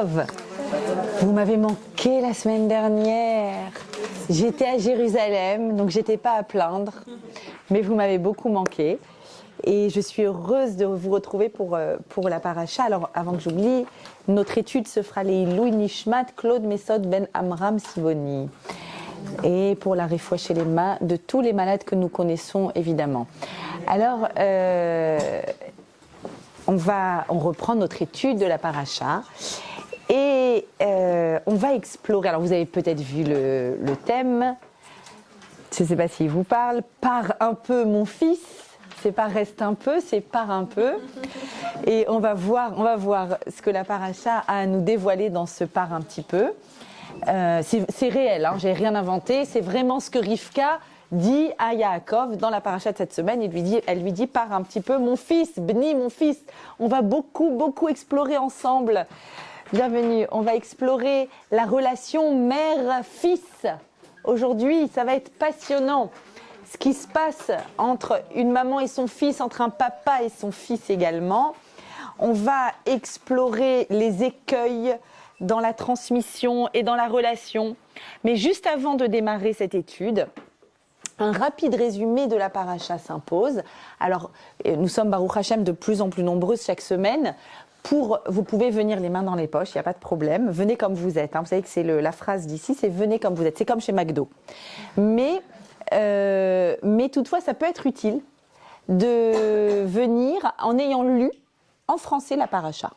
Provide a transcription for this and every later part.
Yaakov, vous m'avez manqué la semaine dernière. J'étais à Jérusalem, donc j'étais pas à plaindre, mais vous m'avez beaucoup manqué. Et je suis heureuse de vous retrouver pour la paracha. Alors, avant que j'oublie, notre étude se fera les Louis Nishmat, Claude Mesod Ben Amram Sivoni. Et pour la réfoua chez les mains de tous les malades que nous connaissons, évidemment. Alors, on reprend notre étude de la paracha. Et on va explorer. Alors, vous avez peut-être vu le thème. Je ne sais pas s'il vous parle. Pars un peu, mon fils. C'est pas reste un peu, c'est pars un peu. Et on va voir ce que la paracha a à nous dévoiler dans ce pars un petit peu. C'est réel, hein, j'ai rien inventé. C'est vraiment ce que Rivka dit à Yaakov dans la paracha de cette semaine. Elle lui dit pars un petit peu, mon fils, Bni, mon fils. On va beaucoup explorer ensemble. Bienvenue. On va explorer la relation mère-fils. Aujourd'hui, ça va être passionnant. Ce qui se passe entre une maman et son fils, entre un papa et son fils également. On va explorer les écueils dans la transmission et dans la relation. Mais juste avant de démarrer cette étude, un rapide résumé de la paracha s'impose. Alors, nous sommes, Baruch Hashem, de plus en plus nombreuses chaque semaine. Vous pouvez venir les mains dans les poches, il n'y a pas de problème. Venez comme vous êtes. Hein. Vous savez que c'est la phrase d'ici, c'est venez comme vous êtes. C'est comme chez McDo. Mais toutefois, ça peut être utile de venir en ayant lu en français la paracha.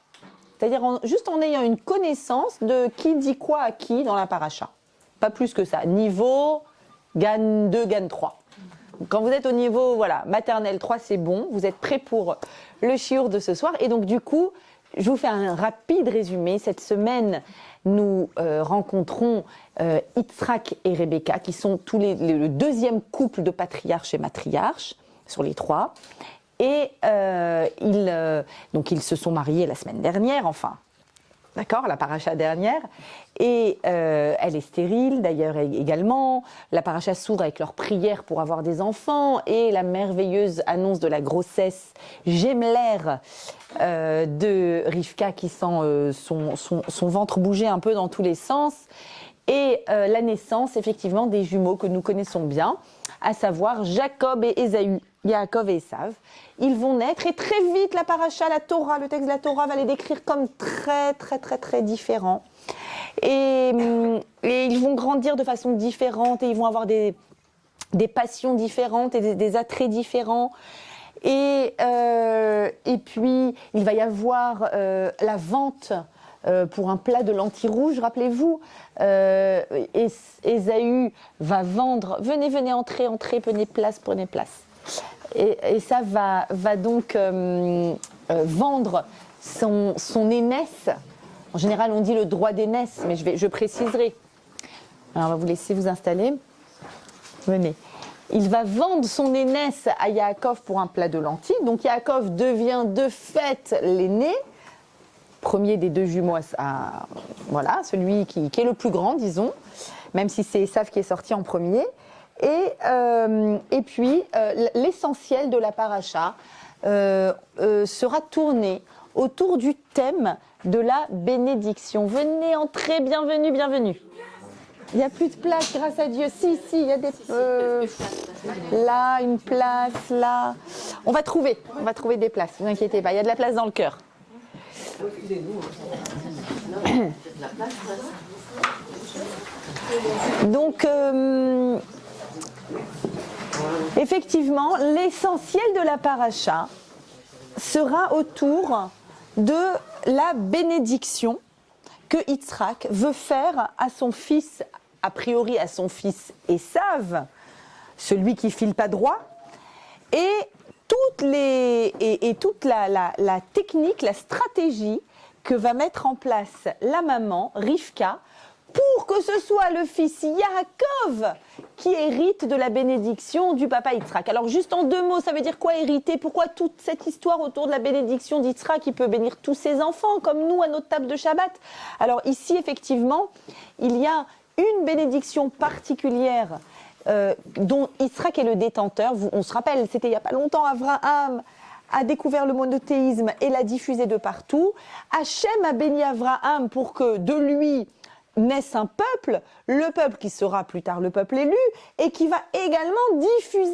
C'est-à-dire juste en ayant une connaissance de qui dit quoi à qui dans la paracha. Pas plus que ça. Niveau, GAN 2, GAN 3. Quand vous êtes au niveau maternelle 3, c'est bon. Vous êtes prêts pour le shiur de ce soir. Et donc, du coup, je vous fais un rapide résumé. Cette semaine, nous rencontrons Yitzhak et Rebecca, qui sont tous le deuxième couple de patriarches et matriarches, sur les trois. Et ils se sont mariés la semaine dernière, la paracha dernière. Et elle est stérile, d'ailleurs, également. La paracha s'ouvre avec leur prière pour avoir des enfants et la merveilleuse annonce de la grossesse gémellaire de Rivka qui sent son ventre bouger un peu dans tous les sens. Et la naissance, effectivement, des jumeaux que nous connaissons bien, à savoir Jacob et Ésaü, Yaakov et Esav. Ils vont naître et très vite, la paracha, la Torah, le texte de la Torah va les décrire comme très différents. Et ils vont grandir de façon différente et ils vont avoir des passions différentes et des attraits différents. Et puis, il va y avoir la vente pour un plat de lentilles rouges, rappelez-vous. Ésaü va vendre, venez, entrez, prenez place. Et ça va donc vendre son aînesse. En général, on dit le droit d'aînesse, mais je préciserai. Alors, on va vous laisser vous installer. Venez. Il va vendre son aînesse à Yaakov pour un plat de lentilles. Donc, Yaakov devient de fait l'aîné, premier des deux jumeaux, celui qui est le plus grand, disons, même si c'est Esav qui est sorti en premier. Et puis, l'essentiel de la paracha sera tourné autour du thème de la bénédiction. Venez, entrez, bienvenue. Il n'y a plus de place, grâce à Dieu. Si, il y a des... là, une place, là. On va trouver des places, ne vous inquiétez pas. Il y a de la place dans le cœur. Donc, effectivement, l'essentiel de la paracha sera autour de la bénédiction que Yitzhak veut faire à son fils, a priori à son fils Esav, celui qui file pas droit, et toute la technique, la stratégie que va mettre en place la maman, Rivka, pour que ce soit le fils Yaakov qui hérite de la bénédiction du papa Yitzhak. Alors juste en deux mots, ça veut dire quoi hériter? Pourquoi toute cette histoire autour de la bénédiction d'Yitzhak qui peut bénir tous ses enfants, comme nous à notre table de Shabbat? Alors ici, effectivement, il y a une bénédiction particulière dont Yitzhak est le détenteur. On se rappelle, c'était il n'y a pas longtemps, Abraham a découvert le monothéisme et l'a diffusé de partout. Hachem a béni Abraham pour que de lui naisse un peuple, le peuple qui sera plus tard le peuple élu, et qui va également diffuser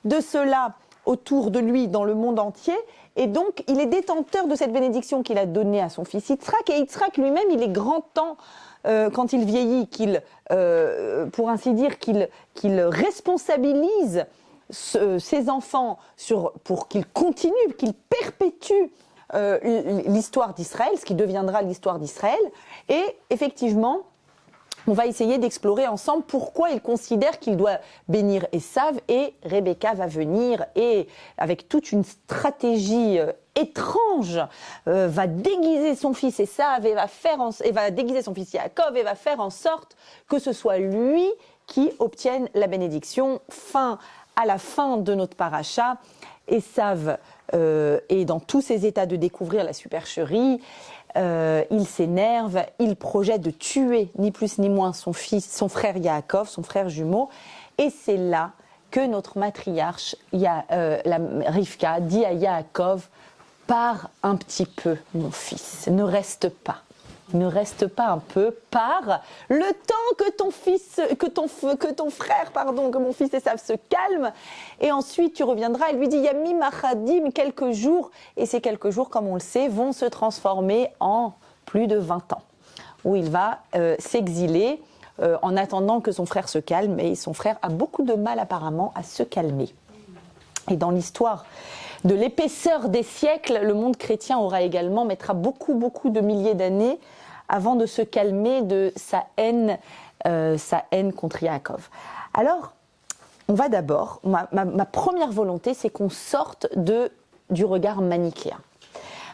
de cela autour de lui dans le monde entier. Et donc, il est détenteur de cette bénédiction qu'il a donnée à son fils Yitzhak. Et Yitzhak lui-même, il est grand temps, quand il vieillit, pour ainsi dire, qu'il responsabilise ses enfants pour qu'ils continuent, qu'ils perpétuent l'histoire d'Israël, ce qui deviendra l'histoire d'Israël. Et effectivement, on va essayer d'explorer ensemble pourquoi il considère qu'il doit bénir Esav, et Rebecca va venir et avec toute une stratégie étrange va déguiser son fils Esav et va déguiser son fils Yaakov et va faire en sorte que ce soit lui qui obtienne la bénédiction. À la fin de notre paracha, Esav est dans tous ses états de découvrir la supercherie. Il s'énerve, il projette de tuer ni plus ni moins son frère Yaakov, son frère jumeau, et c'est là que notre matriarche, la Rivka, dit à Yaakov: pars un petit peu, mon fils, ne reste pas un peu, pars, le temps que mon fils Esav se calme, et ensuite tu reviendras. Il lui dit Yamim Achadim, quelques jours, et ces quelques jours, comme on le sait, vont se transformer en plus de 20 ans, où il va s'exiler en attendant que son frère se calme, et son frère a beaucoup de mal apparemment à se calmer. Et dans l'histoire de l'épaisseur des siècles, le monde chrétien mettra beaucoup de milliers d'années avant de se calmer de sa haine contre Yaakov. Alors, on va d'abord, ma première volonté, c'est qu'on sorte du regard manichéen.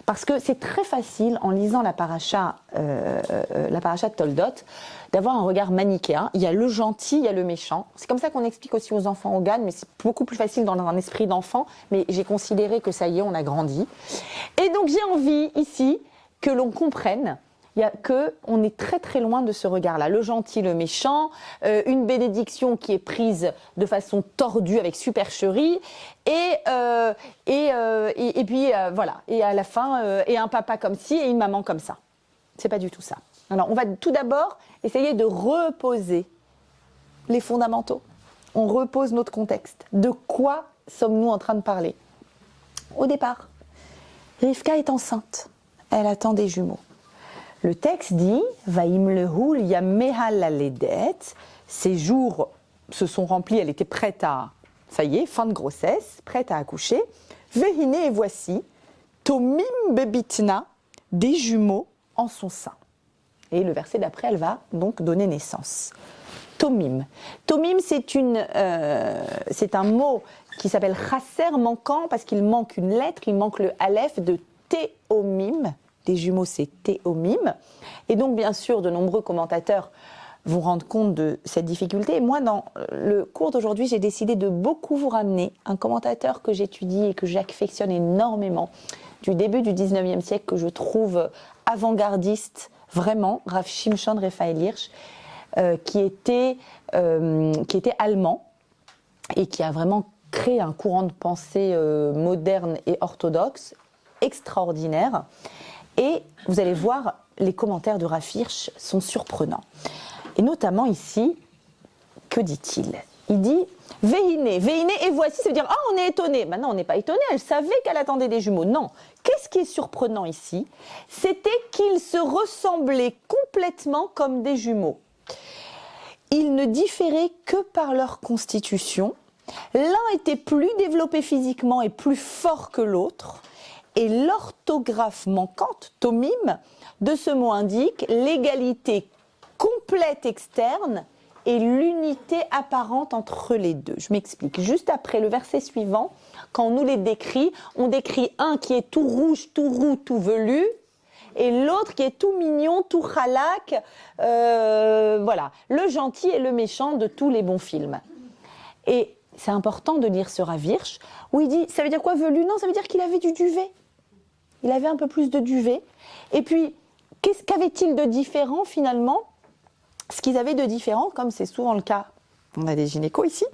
Parce que c'est très facile, en lisant la paracha de Toldot, d'avoir un regard manichéen. Il y a le gentil, il y a le méchant. C'est comme ça qu'on explique aussi aux enfants au GAN, mais c'est beaucoup plus facile dans un esprit d'enfant. Mais j'ai considéré que ça y est, on a grandi. Et donc j'ai envie ici que l'on comprenne qu'on est très très loin de ce regard-là. Le gentil, le méchant, une bénédiction qui est prise de façon tordue avec supercherie, et puis voilà. Et à la fin, et un papa comme ci et une maman comme ça. C'est pas du tout ça. Alors on va tout d'abord essayer de reposer les fondamentaux. On repose notre contexte. De quoi sommes-nous en train de parler? Au départ, Rivka est enceinte. Elle attend des jumeaux. Le texte dit Vaimlehu yameha laledet. Ses jours se sont remplis, elle était prête ça y est, fin de grossesse, prête à accoucher. Vehine, et voici, Tomim bebitna, des jumeaux en son sein. Et le verset d'après, elle va donc donner naissance. Tomim. Tomim, c'est un mot qui s'appelle chasser, manquant, parce qu'il manque une lettre, il manque le aleph de théomim. Des jumeaux, c'est théomim. Et donc, bien sûr, de nombreux commentateurs vont rendre compte de cette difficulté. Et moi, dans le cours d'aujourd'hui, j'ai décidé de beaucoup vous ramener un commentateur que j'étudie et que j'affectionne énormément, du début du 19e siècle, que je trouve avant-gardiste, vraiment, Rav Shimshon Raphaël Hirsch, qui était allemand et qui a vraiment créé un courant de pensée moderne et orthodoxe, extraordinaire. Et vous allez voir, les commentaires de Rav Hirsch sont surprenants. Et notamment ici, que dit-il? Il dit « Vehine, et voici », ça veut dire « Ah, on est étonné ». Maintenant, on n'est pas étonné, elle savait qu'elle attendait des jumeaux. Non. Qu'est-ce qui est surprenant ici? C'était qu'ils se ressemblaient complètement comme des jumeaux. Ils ne différaient que par leur constitution. L'un était plus développé physiquement et plus fort que l'autre. Et l'orthographe manquante, tomim, de ce mot indique l'égalité complète externe et l'unité apparente entre les deux. Je m'explique. Juste après le verset suivant, quand on nous les décrit, on décrit un qui est tout rouge, tout roux, tout velu, et l'autre qui est tout mignon, tout khalak, voilà, le gentil et le méchant de tous les bons films. Et c'est important de lire ce Rav Hirsch, où il dit, ça veut dire quoi velu? Non, ça veut dire qu'il avait du duvet. Il avait un peu plus de duvet. Et puis, qu'avait-il de différent finalement? Ce qu'ils avaient de différent, comme c'est souvent le cas On a des gynécos ici.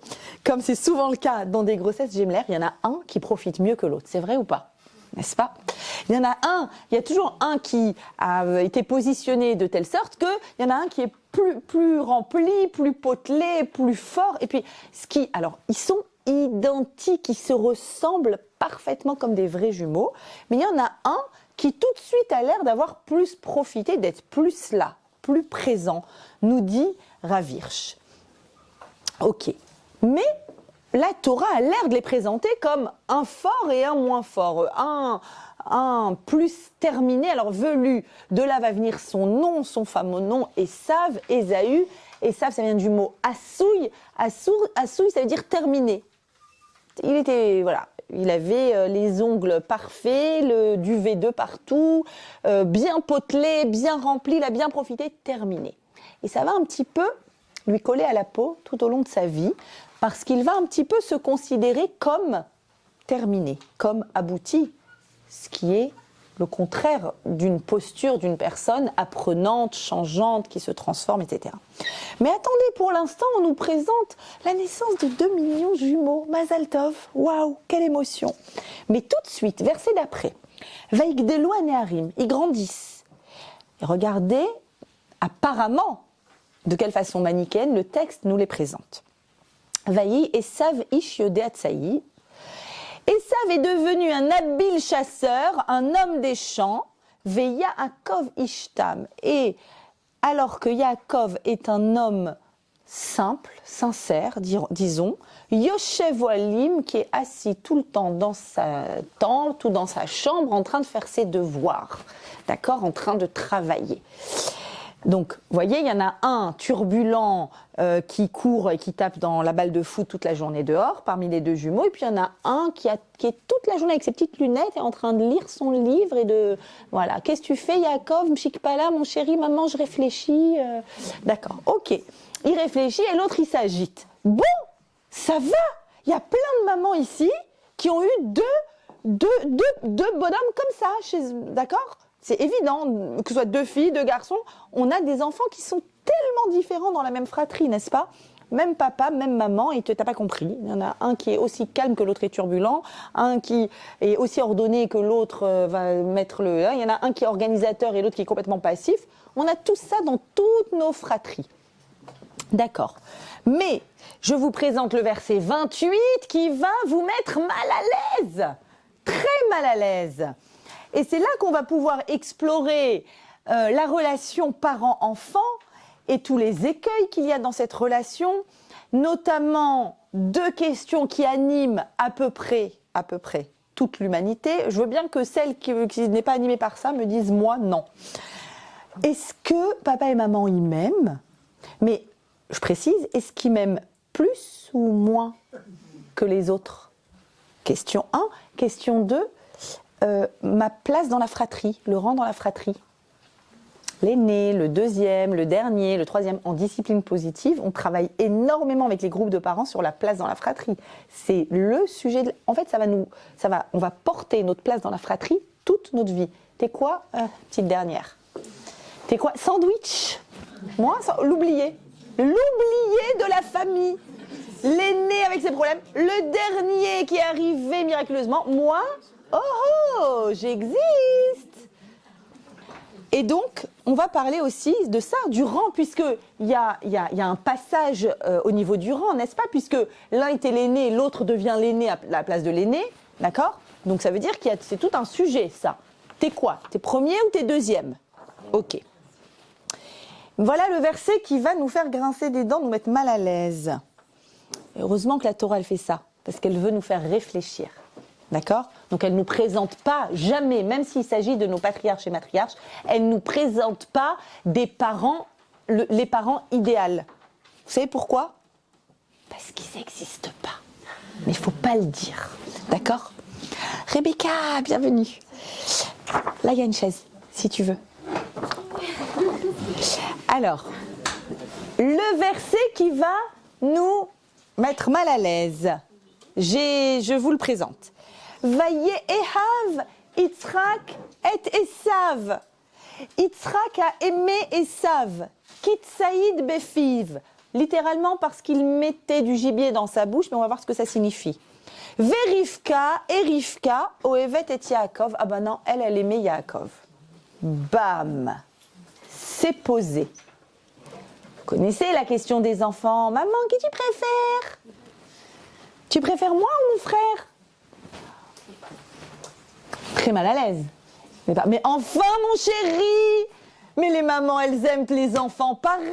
Comme c'est souvent le cas dans des grossesses gémellaires, il y en a un qui profite mieux que l'autre. C'est vrai ou pas? N'est-ce pas? Il y en a un, il y a toujours un qui a été positionné de telle sorte qu'il y en a un qui est plus rempli, plus potelé, plus fort. Et puis, alors, ils sont identiques, ils se ressemblent parfaitement comme des vrais jumeaux. Mais il y en a un qui tout de suite a l'air d'avoir plus profité, d'être plus là, plus présent, nous dit Rav Hirsch. Ok. Mais la Torah a l'air de les présenter comme un fort et un moins fort, un plus terminé, alors velu. De là va venir son nom, son fameux nom, Esav, Ésaü. Esav, ça vient du mot assouille. Assouille, ça veut dire terminé. Il avait les ongles parfaits, du V2 partout, bien potelé, bien rempli, il a bien profité, terminé. Et ça va un petit peu lui coller à la peau tout au long de sa vie, parce qu'il va un petit peu se considérer comme terminé, comme abouti, ce qui est le contraire d'une posture d'une personne apprenante, changeante, qui se transforme, etc. Mais attendez, pour l'instant, on nous présente la naissance de 2 millions de jumeaux. Mazal Tov, waouh, quelle émotion. Mais tout de suite, verset d'après, Vaïgdelu Neharim, ils grandissent. Et regardez, apparemment, de quelle façon manichéenne le texte nous les présente. Vaï Esav ish yodea tsaï. Esav est devenu un habile chasseur, un homme des champs, ve Yaakov ishtam. Et alors que Yaakov est un homme simple, sincère, disons, Yoshev Walim, qui est assis tout le temps dans sa tente ou dans sa chambre en train de faire ses devoirs, d'accord, en train de travailler. Donc, vous voyez, il y en a un turbulent qui court et qui tape dans la balle de foot toute la journée dehors, parmi les deux jumeaux. Et puis, il y en a un qui est toute la journée avec ses petites lunettes et en train de lire son livre et de... Voilà. Qu'est-ce que tu fais, Yaakov, Mshikpala, mon chéri, maman, je réfléchis. D'accord, ok. Il réfléchit et l'autre, il s'agite. Bon, ça va. Il y a plein de mamans ici qui ont eu deux bonhommes comme ça, d'accord ? C'est évident, que ce soit 2 filles, 2 garçons, on a des enfants qui sont tellement différents dans la même fratrie, n'est-ce pas? Même papa, même maman, et tu n'as pas compris. Il y en a un qui est aussi calme que l'autre est turbulent, un qui est aussi ordonné que l'autre va mettre le... Il y en a un qui est organisateur et l'autre qui est complètement passif. On a tout ça dans toutes nos fratries. D'accord. Mais je vous présente le verset 28 qui va vous mettre mal à l'aise. Très mal à l'aise. Et c'est là qu'on va pouvoir explorer la relation parent-enfant et tous les écueils qu'il y a dans cette relation, notamment 2 questions qui animent à peu près toute l'humanité. Je veux bien que celle qui n'est pas animée par ça me dise « moi, non ». Est-ce que papa et maman, ils m'aiment? Mais, je précise, est-ce qu'ils m'aiment plus ou moins que les autres? Question 1. Question 2. Ma place dans la fratrie, le rang dans la fratrie. L'aîné, le deuxième, le dernier, le troisième, en discipline positive, on travaille énormément avec les groupes de parents sur la place dans la fratrie. C'est le sujet, en fait, on va porter notre place dans la fratrie toute notre vie. T'es quoi, petite dernière? T'es quoi, sandwich? Moi, l'oublié de la famille. L'aîné avec ses problèmes, le dernier qui est arrivé miraculeusement, moi, oh, j'existe. Et donc, on va parler aussi de ça, du rang, puisqu'il y a un passage au niveau du rang, n'est-ce pas? Puisque l'un était l'aîné, l'autre devient l'aîné à la place de l'aîné, d'accord? Donc ça veut dire que c'est tout un sujet, ça. T'es quoi? T'es premier ou t'es deuxième? Ok. Voilà le verset qui va nous faire grincer des dents, nous mettre mal à l'aise. Heureusement que la Torah, elle fait ça, parce qu'elle veut nous faire réfléchir. D'accord? Donc elle ne nous présente pas jamais, même s'il s'agit de nos patriarches et matriarches, elle ne nous présente pas des parents, les parents idéaux. Vous savez pourquoi? Parce qu'ils n'existent pas. Mais il ne faut pas le dire. D'accord? Rebecca, bienvenue. Là, il y a une chaise, si tu veux. Alors, le verset qui va nous mettre mal à l'aise, je vous le présente. Vayehav Yitzhak et Esav. Yitzhak a aimé Esav. Kitsaïd befiv. littéralement parce qu'il mettait du gibier dans sa bouche, mais on va voir ce que ça signifie. Verivka et Rivka, Ohevet et Yaakov. Ah ben non, elle aimait Yaakov. Bam! C'est posé. Vous connaissez la question des enfants. Maman, qui tu préfères? Tu préfères moi ou mon frère? Très mal à l'aise. Mais enfin, mon chéri! Mais les mamans, elles aiment les enfants pareil!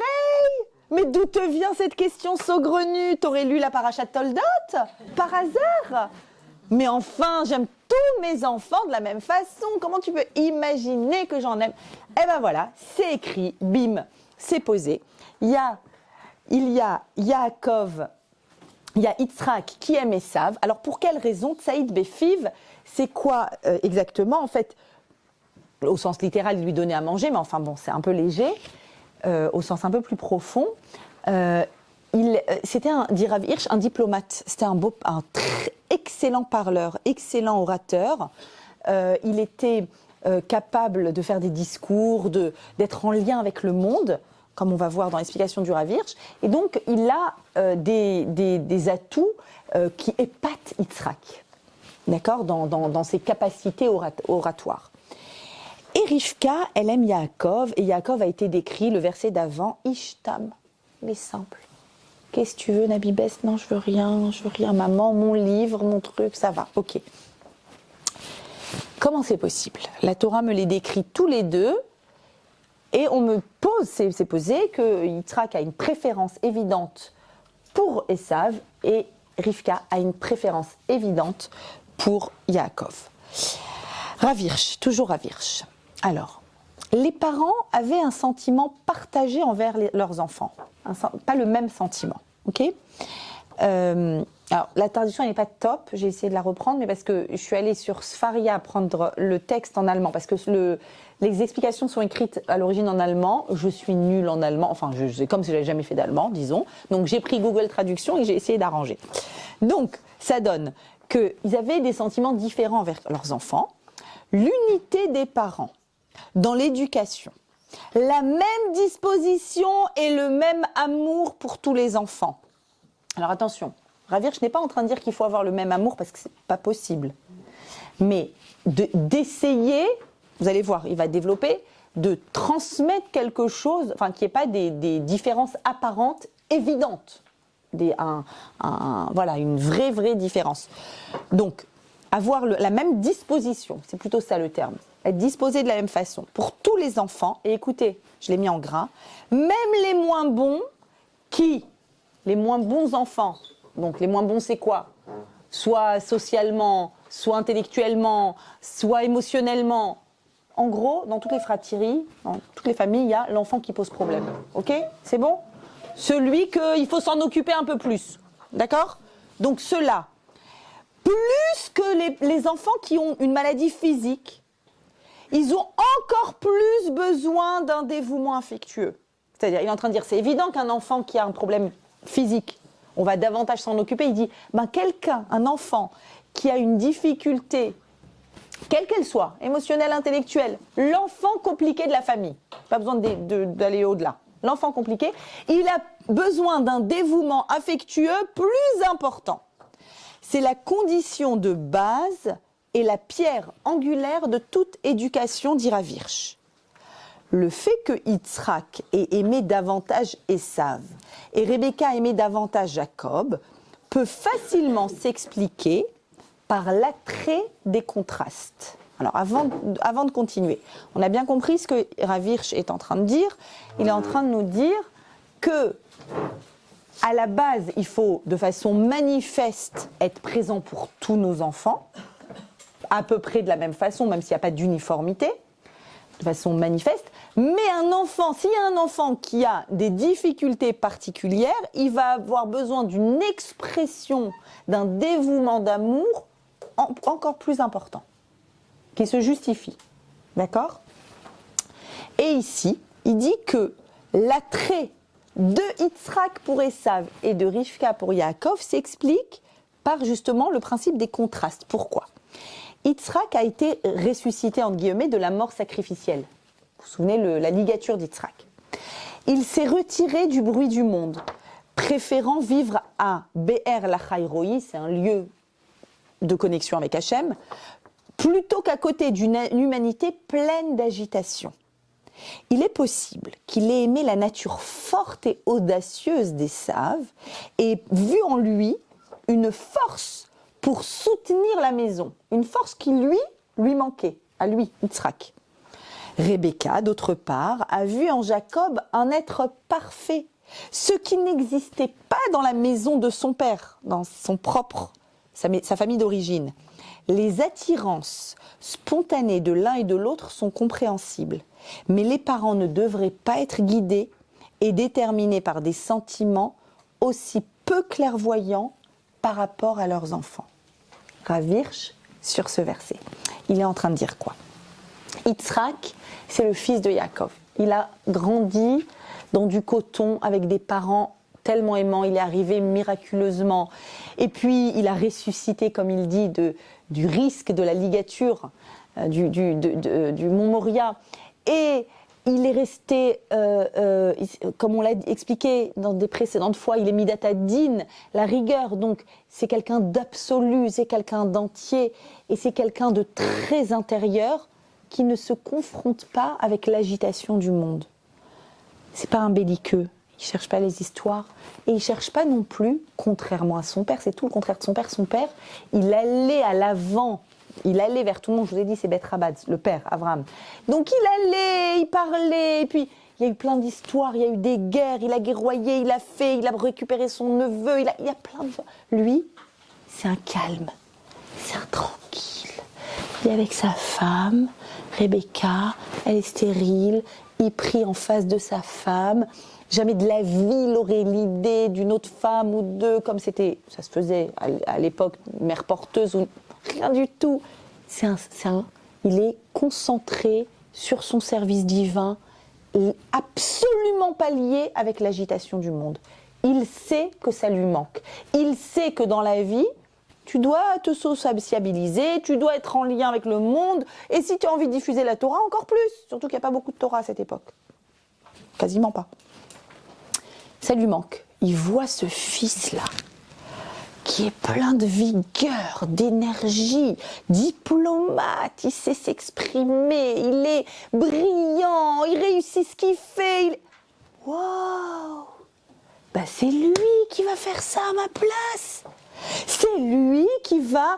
Mais d'où te vient cette question saugrenue? T'aurais lu la paracha de Toldot? Par hasard? Mais enfin, j'aime tous mes enfants de la même façon. Comment tu peux imaginer que j'en aime? Eh ben voilà, c'est écrit, bim, c'est posé. Il y a Yaakov, il y a Yitzhak qui aime Esav. Alors pour quelle raison? Tsaïd Befiv, c'est quoi exactement? En fait, au sens littéral, il lui donnait à manger, mais enfin bon, c'est un peu léger. Au sens un peu plus profond, c'était, dit Rav Hirsch, un diplomate. C'était un très excellent parleur, excellent orateur. Il était capable de faire des discours, d'être en lien avec le monde, comme on va voir dans l'explication du Rav Hirsch. Et donc, il a des atouts qui épatent Yitzhak, d'accord, dans ses capacités oratoires. Et Rivka, elle aime Yaakov, et Yaakov a été décrit, le verset d'avant, Ishtam. Il est simple. Qu'est-ce que tu veux, Nabi Best? Non, je veux rien, maman, mon livre, mon truc, ça va, ok. Comment c'est possible? La Torah me les décrit tous les deux, et on me pose, c'est posé, que Yitzhak a une préférence évidente pour Esav, et Rivka a une préférence évidente pour Yaakov. Rav Hirsch, toujours Rav Hirsch. Alors, les parents avaient un sentiment partagé envers leurs enfants, pas le même sentiment, ok? Alors, la traduction n'est pas top, j'ai essayé de la reprendre, mais parce que je suis allée sur Sfaria prendre le texte en allemand, parce que les explications sont écrites à l'origine en allemand, je suis nulle en allemand, enfin, c'est comme si je n'avais jamais fait d'allemand, disons, donc j'ai pris Google Traduction et j'ai essayé d'arranger. Donc, ça donne qu'ils avaient des sentiments différents envers leurs enfants, l'unité des parents dans l'éducation, la même disposition et le même amour pour tous les enfants. Alors attention, Rav Hirsch n'est pas en train de dire qu'il faut avoir le même amour parce que c'est pas possible. Mais d'essayer, vous allez voir, il va développer, de transmettre quelque chose, enfin qu'il n'y ait pas des différences apparentes évidentes. Voilà, une vraie différence. Donc, avoir la même disposition, c'est plutôt ça le terme, être disposé de la même façon pour tous les enfants, et écoutez, je l'ai mis en gras, même les moins bons, les moins bons enfants, donc les moins bons c'est quoi? Soit socialement, soit intellectuellement, soit émotionnellement. En gros, dans toutes les fratries, dans toutes les familles, il y a l'enfant qui pose problème, ok? C'est bon? Celui qu'il faut s'en occuper un peu plus, d'accord? Donc ceux-là, plus que les enfants qui ont une maladie physique, ils ont encore plus besoin d'un dévouement affectueux. C'est-à-dire, il est en train de dire, c'est évident qu'un enfant qui a un problème physique, on va davantage s'en occuper. Il dit, un enfant qui a une difficulté, quelle qu'elle soit, émotionnelle, intellectuelle, l'enfant compliqué de la famille, pas besoin d'aller au-delà, l'enfant compliqué, il a besoin d'un dévouement affectueux plus important. C'est la condition de base et la pierre angulaire de toute éducation, dit Rav Hirsch. Le fait que Yitzhak ait aimé davantage Esav et Rebecca aimé davantage Jacob peut facilement s'expliquer par l'attrait des contrastes. Alors avant de continuer, on a bien compris ce que Rav Hirsch est en train de dire. Il est en train de nous dire que à la base, il faut de façon manifeste être présent pour tous nos enfants, à peu près de la même façon, même s'il n'y a pas d'uniformité, de façon manifeste. Mais s'il y a un enfant qui a des difficultés particulières, il va avoir besoin d'une expression, d'un dévouement d'amour encore plus important, qui se justifie. D'accord? Et ici, il dit que l'attrait de Yitzhak pour Esav et de Rivka pour Yaakov s'explique par justement le principe des contrastes. Pourquoi? Yitzhak a été ressuscité, entre guillemets, de la mort sacrificielle. Vous vous souvenez, la ligature d'Yitzhak. Il s'est retiré du bruit du monde. préférant vivre à Be'er Lachaïroï, c'est un lieu de connexion avec Hachem, plutôt qu'à côté d'une humanité pleine d'agitation. Il est possible qu'il ait aimé la nature forte et audacieuse d'Esav et vu en lui une force pour soutenir la maison, une force qui lui manquait, à lui, Yitzhak. Rebecca, d'autre part, a vu en Jacob un être parfait, ce qui n'existait pas dans la maison de son père, dans sa famille d'origine. Les attirances spontanées de l'un et de l'autre sont compréhensibles, mais les parents ne devraient pas être guidés et déterminés par des sentiments aussi peu clairvoyants par rapport à leurs enfants. Rav Hirsch, sur ce verset, il est en train de dire quoi? Yitzhak, c'est le fils de Yaakov. Il a grandi dans du coton avec des parents tellement aimants. Il est arrivé miraculeusement. Et puis, il a ressuscité, comme il dit, du risque de la ligature du mont Moria. Et il est resté, comme on l'a expliqué dans des précédentes fois, il est midat ad-din, la rigueur. Donc, c'est quelqu'un d'absolu, c'est quelqu'un d'entier. Et c'est quelqu'un de très intérieur qui ne se confronte pas avec l'agitation du monde. C'est pas un belliqueux, il cherche pas les histoires et il cherche pas non plus, contrairement à son père, c'est tout le contraire de son père. Son père, il allait à l'avant, il allait vers tout le monde. Je vous ai dit, c'est Beth Rabad, le père, Abraham. Donc il allait, il parlait, et puis il y a eu plein d'histoires, il y a eu des guerres, il a guerroyé, il a récupéré son neveu, il y a plein de... Lui, c'est un calme, c'est un tranquille. Il est avec sa femme, Rebecca, elle est stérile, il prie en face de sa femme. Jamais de la vie il aurait l'idée d'une autre femme ou deux, comme ça se faisait à l'époque, mère porteuse, ou rien du tout. Il est concentré sur son service divin, absolument pas lié avec l'agitation du monde. Il sait que ça lui manque. Il sait que dans la vie, tu dois te sociabiliser, tu dois être en lien avec le monde, et si tu as envie de diffuser la Torah, encore plus. Surtout qu'il n'y a pas beaucoup de Torah à cette époque. Quasiment pas. Ça lui manque. Il voit ce fils-là, qui est plein de vigueur, d'énergie, diplomate, il sait s'exprimer, il est brillant, il réussit ce qu'il fait. Waouh! Ben c'est lui qui va faire ça à ma place. C'est lui qui va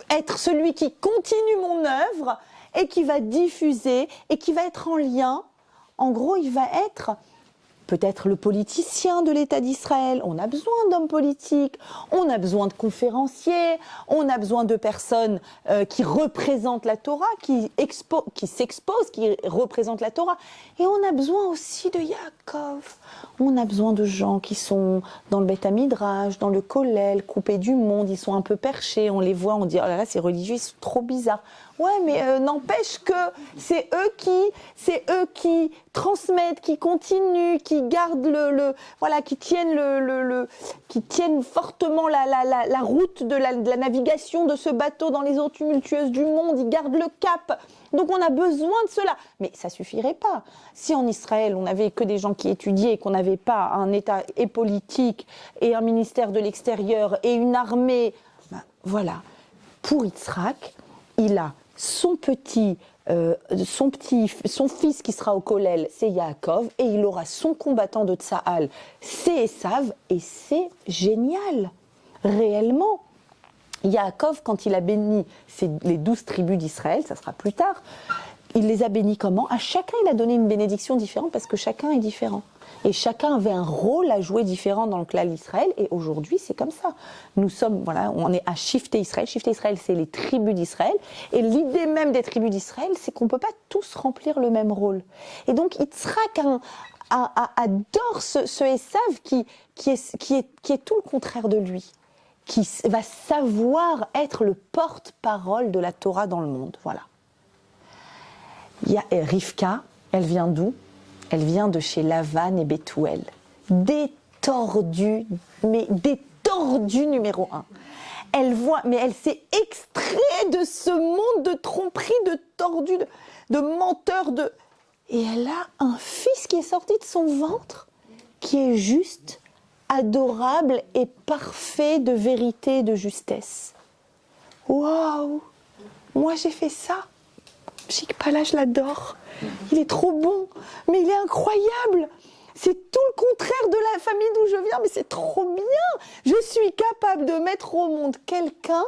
être celui qui continue mon œuvre et qui va diffuser et qui va être en lien. En gros, il va être peut-être le politicien de l'État d'Israël. On a besoin d'hommes politiques, on a besoin de conférenciers, on a besoin de personnes qui représentent la Torah, qui s'exposent, qui représentent la Torah. Et on a besoin aussi de Yaakov. On a besoin de gens qui sont dans le Beth Midrash, dans le Kollel, coupés du monde, ils sont un peu perchés, on les voit, on dit « Oh là là, ces religieux, ils sont trop bizarres ». Ouais, mais n'empêche que c'est eux qui transmettent, qui continuent, qui gardent qui tiennent fortement la route de la navigation de ce bateau dans les eaux tumultueuses du monde. Ils gardent le cap. Donc on a besoin de cela. Mais ça suffirait pas. Si en Israël on n'avait que des gens qui étudiaient, qu'on n'avait pas un État et politique et un ministère de l'extérieur et une armée, ben, voilà. Pour Yitzhak, il a son fils qui sera au Kollel, c'est Yaakov, et il aura son combattant de Tsahal, c'est Esav, et c'est génial, réellement. Yaakov, quand il a béni les 12 tribus d'Israël, ça sera plus tard, il les a bénis comment? À chacun, il a donné une bénédiction différente, parce que chacun est différent. Et chacun avait un rôle à jouer différent dans le clan d'Israël. Et aujourd'hui, c'est comme ça. Nous sommes, on est à Shifté Israël. Shifté Israël, c'est les tribus d'Israël. Et l'idée même des tribus d'Israël, c'est qu'on ne peut pas tous remplir le même rôle. Et donc, Yitzhak adore ce Esav qui est tout le contraire de lui, qui va savoir être le porte-parole de la Torah dans le monde. Voilà. Il y a Rivka, elle vient d'où? Elle vient de chez Lavan et Bethuel. Des tordus numéro 1. Elle s'est extraite de ce monde de tromperie, de tordus, de menteurs, et elle a un fils qui est sorti de son ventre, qui est juste adorable et parfait de vérité et de justesse. Waouh! Moi j'ai fait ça. Shikpala, je l'adore. Il est trop bon, mais il est incroyable. C'est tout le contraire de la famille d'où je viens, mais c'est trop bien. Je suis capable de mettre au monde quelqu'un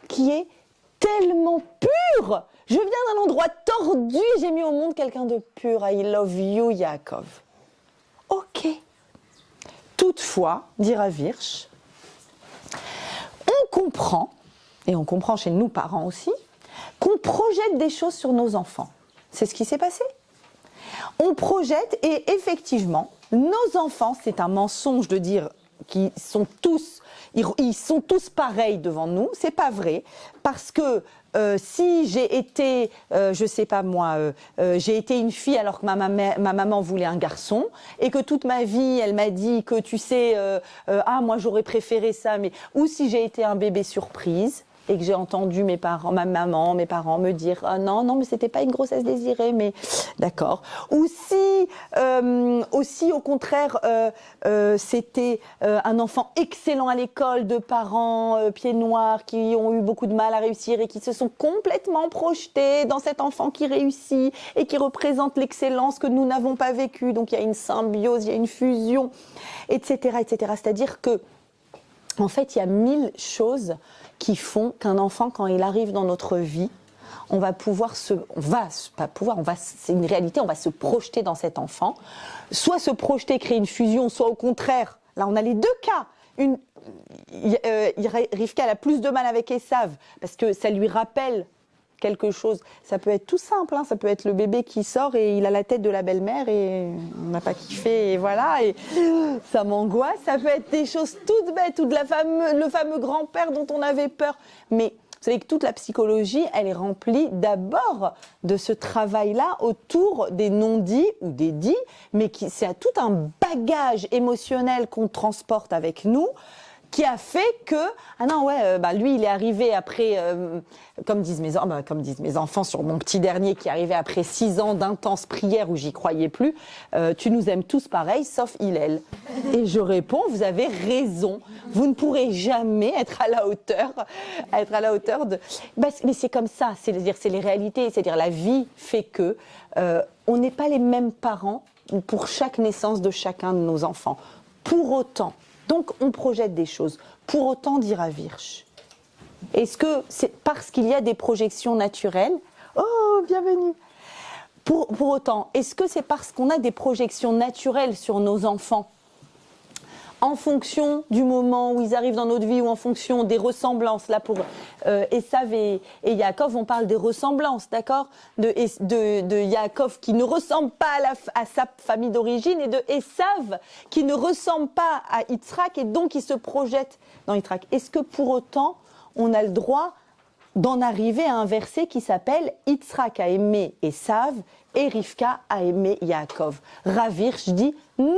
qui est tellement pur. Je viens d'un endroit tordu, j'ai mis au monde quelqu'un de pur. I love you, Yaakov. Ok. Toutefois, dit Rav Hirsch, on comprend, et on comprend chez nous parents aussi, qu'on projette des choses sur nos enfants. C'est ce qui s'est passé. On projette et effectivement, nos enfants, c'est un mensonge de dire qu'ils sont tous, ils sont tous pareils devant nous. C'est pas vrai, parce que si j'ai été, je sais pas moi, j'ai été une fille alors que ma maman voulait un garçon et que toute ma vie elle m'a dit que tu sais, ah moi j'aurais préféré ça, mais ou si j'ai été un bébé surprise. Et que j'ai entendu mes parents, ma maman, mes parents me dire ah non, mais c'était pas une grossesse désirée, mais d'accord. Ou si, aussi au contraire, c'était un enfant excellent à l'école, de parents pieds noirs qui ont eu beaucoup de mal à réussir et qui se sont complètement projetés dans cet enfant qui réussit et qui représente l'excellence que nous n'avons pas vécue. Donc il y a une symbiose, il y a une fusion, etc., etc. C'est-à-dire que en fait, il y a 1000 choses qui font qu'un enfant, quand il arrive dans notre vie, on va pouvoir c'est une réalité, on va se projeter dans cet enfant. Soit se projeter, créer une fusion, soit au contraire, là on a les deux cas. Rivka a plus de mal avec Esav, parce que ça lui rappelle quelque chose. Ça peut être tout simple, hein. Ça peut être le bébé qui sort et il a la tête de la belle-mère et on n'a pas kiffé et voilà, et ça m'angoisse. Ça peut être des choses toutes bêtes ou le fameux grand-père dont on avait peur. Mais vous savez que toute la psychologie, elle est remplie d'abord de ce travail-là autour des non-dits ou des dits, mais c'est tout un bagage émotionnel qu'on transporte avec nous, qui a fait que, ah non, ouais, lui, il est arrivé après, comme disent mes enfants sur mon petit dernier, qui est arrivé après 6 ans d'intense prière où j'y croyais plus, tu nous aimes tous pareil, sauf Hillel. Et je réponds, vous avez raison, vous ne pourrez jamais être à la hauteur de... mais c'est comme ça, c'est les réalités, c'est-à-dire la vie fait que on n'est pas les mêmes parents pour chaque naissance de chacun de nos enfants. Pour autant, donc on projette des choses. Pour autant, dit Rav Hirsch, est-ce que c'est parce qu'il y a des projections naturelles? Oh, bienvenue. Pour autant, est-ce que c'est parce qu'on a des projections naturelles sur nos enfants, en fonction du moment où ils arrivent dans notre vie ou en fonction des ressemblances? Là, pour Esav et Yaakov, on parle des ressemblances, d'accord, de Yaakov qui ne ressemble pas à sa famille d'origine et de Esav qui ne ressemble pas à Yitzhak et donc qui se projette dans Yitzhak. Est-ce que pour autant, on a le droit d'en arriver à un verset qui s'appelle « Yitzhak a aimé Esav et Rivka a aimé Yaakov ». Rav Hirsch dit « Non ».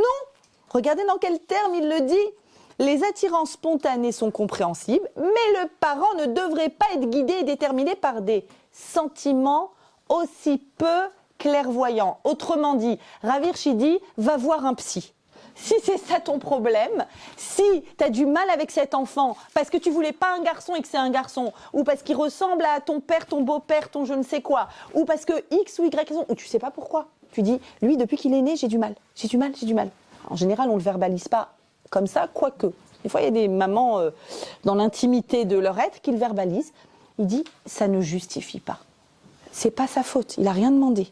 Regardez dans quel terme il le dit. Les attirances spontanées sont compréhensibles, mais le parent ne devrait pas être guidé et déterminé par des sentiments aussi peu clairvoyants. Autrement dit, Rav Hirsch dit, va voir un psy. Si c'est ça ton problème, si tu as du mal avec cet enfant parce que tu voulais pas un garçon et que c'est un garçon, ou parce qu'il ressemble à ton père, ton beau-père, ton je ne sais quoi, ou parce que X ou Y raison, ou tu sais pas pourquoi, tu dis, lui depuis qu'il est né, j'ai du mal. En général, on ne le verbalise pas comme ça, quoique. Des fois, il y a des mamans, dans l'intimité de leur être, qui le verbalisent. Il dit, ça ne justifie pas. C'est pas sa faute. Il n'a rien demandé.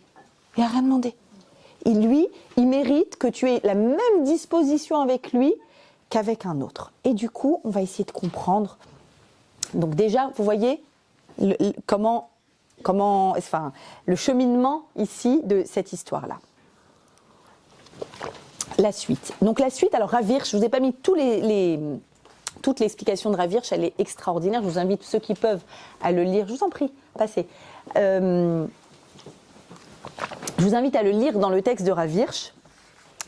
Il mérite que tu aies la même disposition avec lui qu'avec un autre. Et du coup, on va essayer de comprendre. Donc déjà, vous voyez le cheminement ici de cette histoire-là. La suite. Donc la suite, alors Rav Hirsch, je ne vous ai pas mis toute l'explication de Rav Hirsch, elle est extraordinaire. Je vous invite ceux qui peuvent à le lire. Je vous en prie, passez. Je vous invite à le lire dans le texte de Rav Hirsch.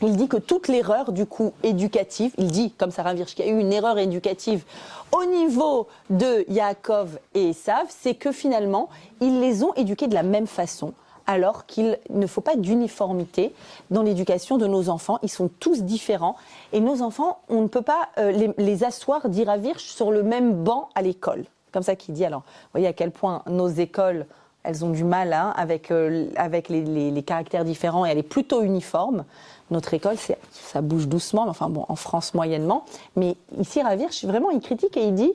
Il dit que toute l'erreur, du coup, éducative, il dit, comme ça Rav Hirsch, qu'il y a eu une erreur éducative au niveau de Yaakov et Esav, c'est que finalement, ils les ont éduqués de la même façon, alors qu'il ne faut pas d'uniformité dans l'éducation de nos enfants. Ils sont tous différents. Et nos enfants, on ne peut pas les asseoir, dit Rav Hirsch, sur le même banc à l'école. Comme ça qu'il dit. Alors, vous voyez à quel point nos écoles, elles ont du mal avec les caractères différents et elle est plutôt uniforme. Notre école, ça bouge doucement, enfin bon, en France moyennement. Mais ici, Rav Hirsch, vraiment, il critique et il dit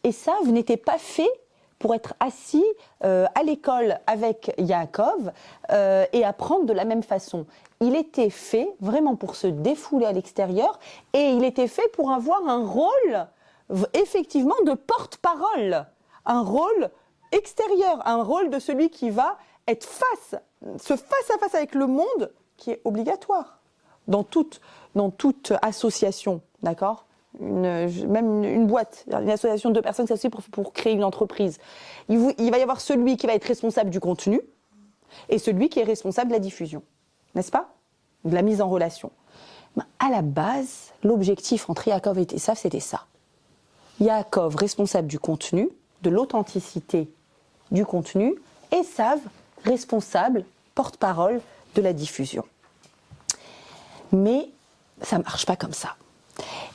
Esav n'était pas fait pour être assis à l'école avec Yaakov et apprendre de la même façon. Il était fait vraiment pour se défouler à l'extérieur et il était fait pour avoir un rôle effectivement de porte-parole, un rôle extérieur, un rôle de celui qui va être face à face avec le monde, qui est obligatoire dans toute association, d'accord ? Même une boîte, une association de 2 personnes, c'est aussi pour créer une entreprise. Il va y avoir celui qui va être responsable du contenu et celui qui est responsable de la diffusion, n'est-ce pas ? De la mise en relation. À la base, l'objectif entre Yaakov et Esav, c'était ça. Yaakov, responsable du contenu, de l'authenticité du contenu, Esav, responsable, porte-parole de la diffusion. Mais ça ne marche pas comme ça.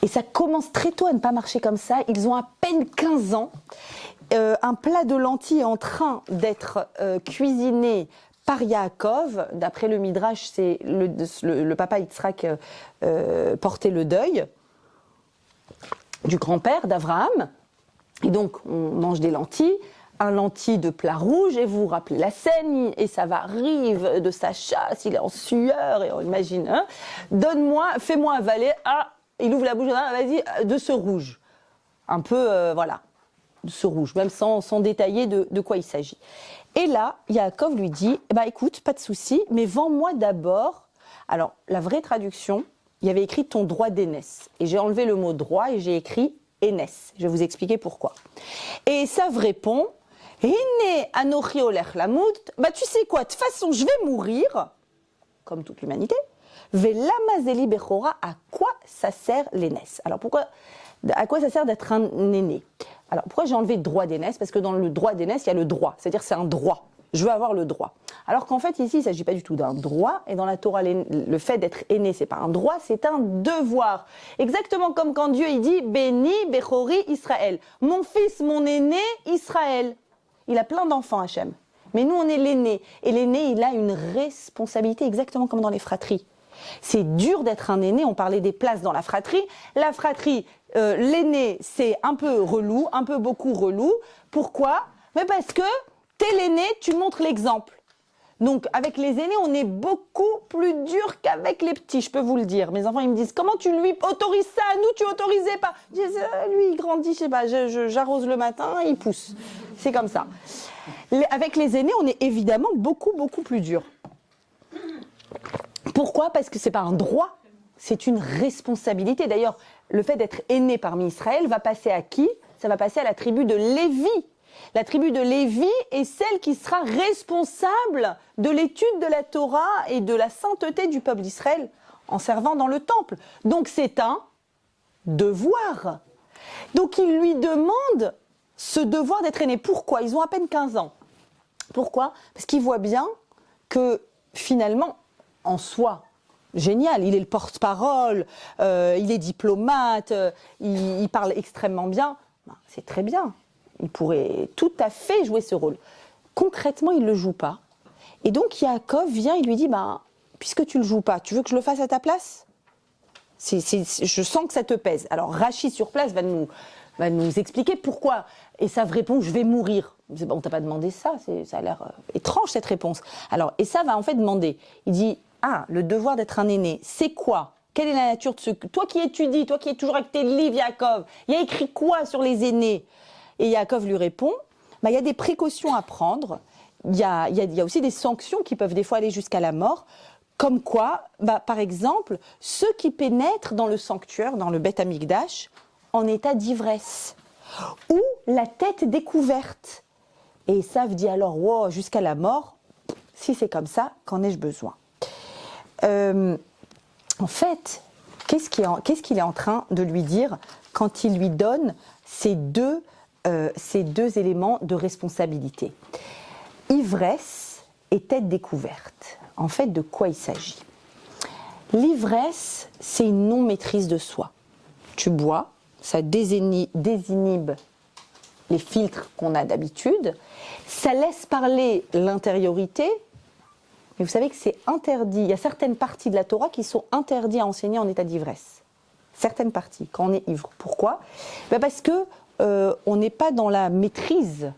Et ça commence très tôt à ne pas marcher comme ça. Ils ont à peine 15 ans. Un plat de lentilles est en train d'être cuisiné par Yaakov. D'après le Midrash, c'est le papa Yitzhak portait le deuil du grand-père d'Abraham. Et donc, on mange des lentilles, un lentilles de plat rouge, et vous vous rappelez la scène, et ça va arrive de sa chasse, il est en sueur, et on imagine, hein, fais-moi avaler, il ouvre la bouche, vas-y, de ce rouge. Un peu, voilà, de ce rouge, même sans détailler de quoi il s'agit. Et là, Yaakov lui dit, écoute, pas de souci, mais vends-moi d'abord. Alors, la vraie traduction, il y avait écrit ton droit d'aînesse. Et j'ai enlevé le mot droit et j'ai écrit aînesse. Je vais vous expliquer pourquoi. Et Esav répond, Hine anochi olech lamout, tu sais quoi, de toute façon, je vais mourir, comme toute l'humanité. Velamazeli bechora, à quoi ça sert l'aînesse? Alors à quoi ça sert d'être un aîné? Alors pourquoi j'ai enlevé droit d'aînesse? Parce que dans le droit d'aînesse, il y a le droit, c'est-à-dire c'est un droit. Je veux avoir le droit. Alors qu'en fait, ici, il ne s'agit pas du tout d'un droit. Et dans la Torah, le fait d'être aîné, ce n'est pas un droit, c'est un devoir. Exactement comme quand Dieu il dit « Béni, Bechori, Israël ». Mon fils, mon aîné, Israël. Il a plein d'enfants, Hachem. Mais nous, on est l'aîné. Et l'aîné, il a une responsabilité, exactement comme dans les fratries. C'est dur d'être un aîné. On parlait des places dans la fratrie. La fratrie, l'aîné, c'est un peu relou, un peu beaucoup relou. Pourquoi? Mais parce que t'es l'aîné, tu montres l'exemple. Donc, avec les aînés, on est beaucoup plus dur qu'avec les petits, je peux vous le dire. Mes enfants, ils me disent, comment tu lui autorises ça? Nous, tu autorisais pas. Je dis, lui, il grandit, je sais pas, j'arrose le matin, il pousse. C'est comme ça. Avec les aînés, on est évidemment beaucoup, beaucoup plus dur. Pourquoi? Parce que c'est pas un droit, c'est une responsabilité. D'ailleurs, le fait d'être aîné parmi Israël va passer à qui? Ça va passer à la tribu de Lévi. La tribu de Lévi est celle qui sera responsable de l'étude de la Torah et de la sainteté du peuple d'Israël en servant dans le temple. Donc c'est un devoir. Donc il lui demande ce devoir d'être aîné. Pourquoi? Ils ont à peine 15 ans. Pourquoi? Parce qu'ils voient bien que finalement, en soi, génial, il est le porte-parole, il est diplomate, il parle extrêmement bien. C'est très bien. Il pourrait tout à fait jouer ce rôle. Concrètement, il ne le joue pas. Et donc, Yaakov vient, il lui dit, puisque tu ne le joues pas, tu veux que je le fasse à ta place? Je sens que ça te pèse. Alors, Rachid sur place va nous expliquer pourquoi. Esav répond, je vais mourir. On ne t'a pas demandé ça, ça a l'air étrange cette réponse. Alors, Esav va en fait demander, il dit, le devoir d'être un aîné, c'est quoi? Quelle est la nature de ce... Toi qui étudies, toi qui es toujours avec tes livres, Yaakov, il y a écrit quoi sur les aînés? Et Yaakov lui répond, il y a des précautions à prendre, il y a aussi des sanctions qui peuvent des fois aller jusqu'à la mort, comme quoi, par exemple, ceux qui pénètrent dans le sanctuaire, dans le Beth Amikdash, en état d'ivresse, ou la tête découverte. Et Esav dit alors, wow, jusqu'à la mort, si c'est comme ça, qu'en ai-je besoin? En fait, qu'est-ce qu'il est en train de lui dire quand il lui donne ces deux éléments de responsabilité? Ivresse et tête découverte. En fait, de quoi il s'agit? L'ivresse, c'est une non-maîtrise de soi. Tu bois, ça désinhibe les filtres qu'on a d'habitude, ça laisse parler l'intériorité, mais vous savez que c'est interdit. Il y a certaines parties de la Torah qui sont interdites à enseigner en état d'ivresse. Certaines parties, quand on est ivre. Pourquoi? Parce que on n'est pas dans la maîtrise.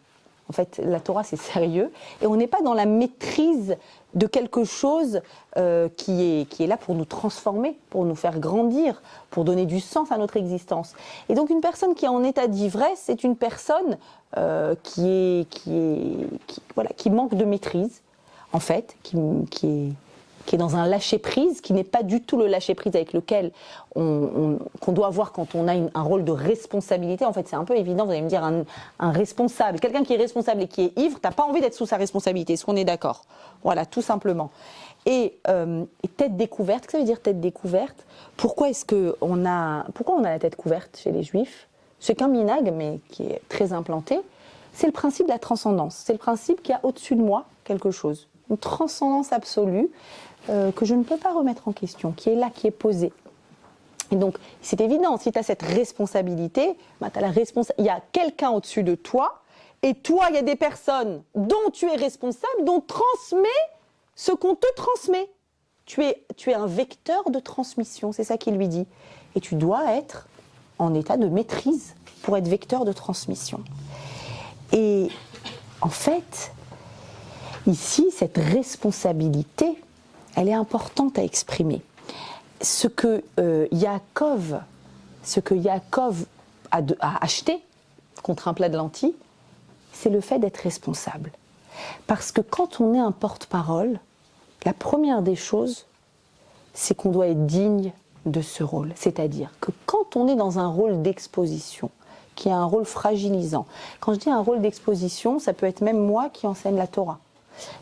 En fait, la Torah, c'est sérieux. Et on n'est pas dans la maîtrise de quelque chose qui est là pour nous transformer, pour nous faire grandir, pour donner du sens à notre existence. Et donc, une personne qui est en état d'ivresse, c'est une personne qui manque de maîtrise, en fait, qui est dans un lâcher-prise, qui n'est pas du tout le lâcher-prise avec lequel qu'on doit avoir quand on a un rôle de responsabilité. En fait, c'est un peu évident, vous allez me dire, un responsable. Quelqu'un qui est responsable et qui est ivre, t'as pas envie d'être sous sa responsabilité, est-ce qu'on est d'accord? Voilà, tout simplement. Et tête découverte, qu'est-ce que ça veut dire tête découverte? Pourquoi on a la tête couverte chez les Juifs? C'est qu'un minag, mais qui est très implanté. C'est le principe de la transcendance. C'est le principe qu'il y a au-dessus de moi quelque chose. Une transcendance absolue que je ne peux pas remettre en question, qui est là, qui est posée. Et donc, c'est évident, si tu as cette responsabilité, il y a quelqu'un au-dessus de toi, et toi, il y a des personnes dont tu es responsable, dont transmet ce qu'on te transmet. Tu es un vecteur de transmission, c'est ça qu'il lui dit. Et tu dois être en état de maîtrise pour être vecteur de transmission. Et en fait, ici, cette responsabilité, elle est importante à exprimer. Ce que Yaakov a acheté contre un plat de lentilles, c'est le fait d'être responsable. Parce que quand on est un porte-parole, la première des choses, c'est qu'on doit être digne de ce rôle. C'est-à-dire que quand on est dans un rôle d'exposition, qui est un rôle fragilisant, quand je dis un rôle d'exposition, ça peut être même moi qui enseigne la Torah.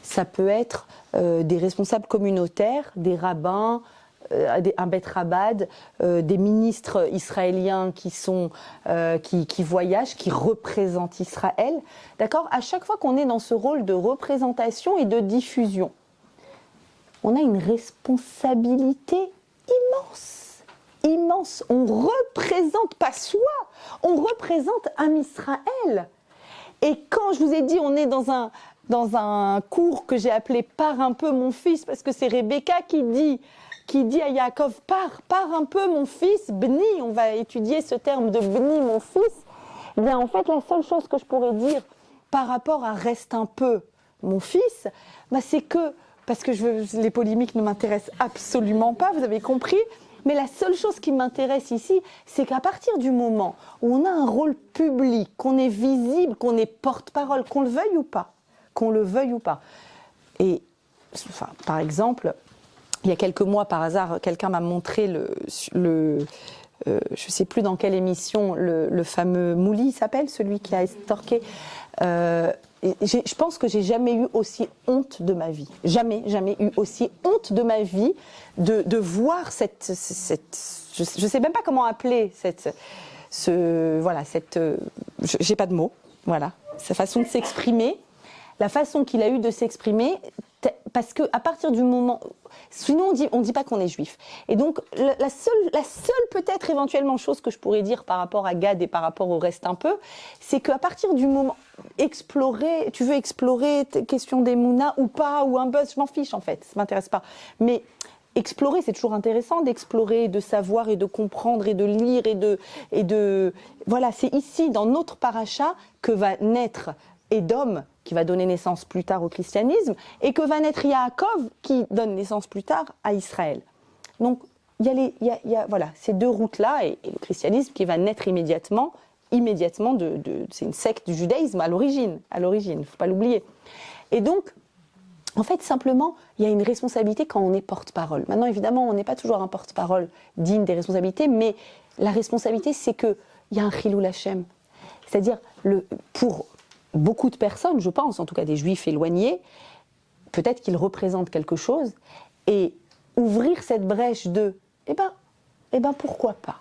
Ça peut être des responsables communautaires, des rabbins, un Beth Rabbad, des ministres israéliens qui voyagent, qui représentent Israël. D'accord? À chaque fois qu'on est dans ce rôle de représentation et de diffusion, on a une responsabilité immense. Immense. On représente pas soi, on représente un Israël. Et quand je vous ai dit, on est dans un cours que j'ai appelé « Pars un peu mon fils », parce que c'est Rebecca qui dit à Yaakov « Pars un peu mon fils, Bni », on va étudier ce terme de « Bni, mon fils ». Eh bien, en fait, la seule chose que je pourrais dire par rapport à « Reste un peu mon fils », c'est que, parce que les polémiques ne m'intéressent absolument pas, vous avez compris, mais la seule chose qui m'intéresse ici, c'est qu'à partir du moment où on a un rôle public, qu'on est visible, qu'on est porte-parole, qu'on le veuille ou pas, Et, enfin, par exemple, il y a quelques mois, par hasard, quelqu'un m'a montré je ne sais plus dans quelle émission, le fameux Mouli, il s'appelle, celui qui a estorqué. Je pense que j'ai jamais eu aussi honte de ma vie. Jamais eu aussi honte de ma vie de voir je sais même pas comment appeler j'ai pas de mots, voilà, sa façon de s'exprimer, la façon qu'il a eu de s'exprimer, parce que à partir du moment, sinon on dit pas qu'on est juif. Et donc la seule peut-être éventuellement chose que je pourrais dire par rapport à Gad et par rapport au reste un peu, c'est qu'à partir du moment tu veux explorer question d'Emouna ou pas, ou un buzz, je m'en fiche en fait, ça m'intéresse pas. Mais explorer, c'est toujours intéressant d'explorer, de savoir et de comprendre et de lire et de voilà, c'est ici dans notre paracha que va naître Édom, qui va donner naissance plus tard au christianisme, et que va naître Yaakov, qui donne naissance plus tard à Israël. Donc, il y a voilà, ces deux routes-là, et le christianisme qui va naître immédiatement c'est une secte du judaïsme à l'origine, il ne faut pas l'oublier. Et donc, en fait, simplement, il y a une responsabilité quand on est porte-parole. Maintenant, évidemment, on n'est pas toujours un porte-parole digne des responsabilités, mais la responsabilité, c'est qu'il y a un chilul Hashem. C'est-à-dire, pour beaucoup de personnes, je pense, en tout cas des juifs éloignés, peut-être qu'ils représentent quelque chose, et ouvrir cette brèche de « eh ben pourquoi pas ?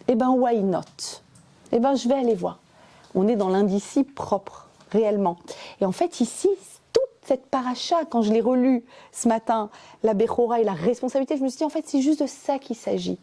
Eh ben why not ? Eh ben je vais aller voir ». On est dans l'indicible propre, réellement. Et en fait, ici, toute cette paracha, quand je l'ai relue ce matin, la Bechora et la responsabilité, je me suis dit, en fait, c'est juste de ça qu'il s'agit.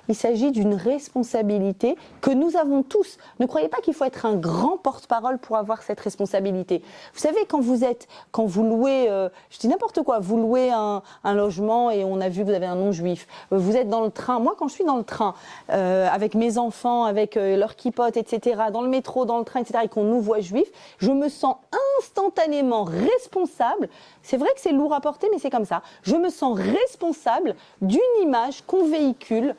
Il s'agit d'une responsabilité que nous avons tous. Ne croyez pas qu'il faut être un grand porte-parole pour avoir cette responsabilité. Vous savez, quand vous louez, je dis n'importe quoi, vous louez un logement et on a vu que vous avez un nom juif, vous êtes dans le train, moi quand je suis dans le train, avec mes enfants, avec leurs kippotes, etc., dans le métro, dans le train, etc., et qu'on nous voit juifs, je me sens instantanément responsable. C'est vrai que c'est lourd à porter, mais c'est comme ça. Je me sens responsable d'une image qu'on véhicule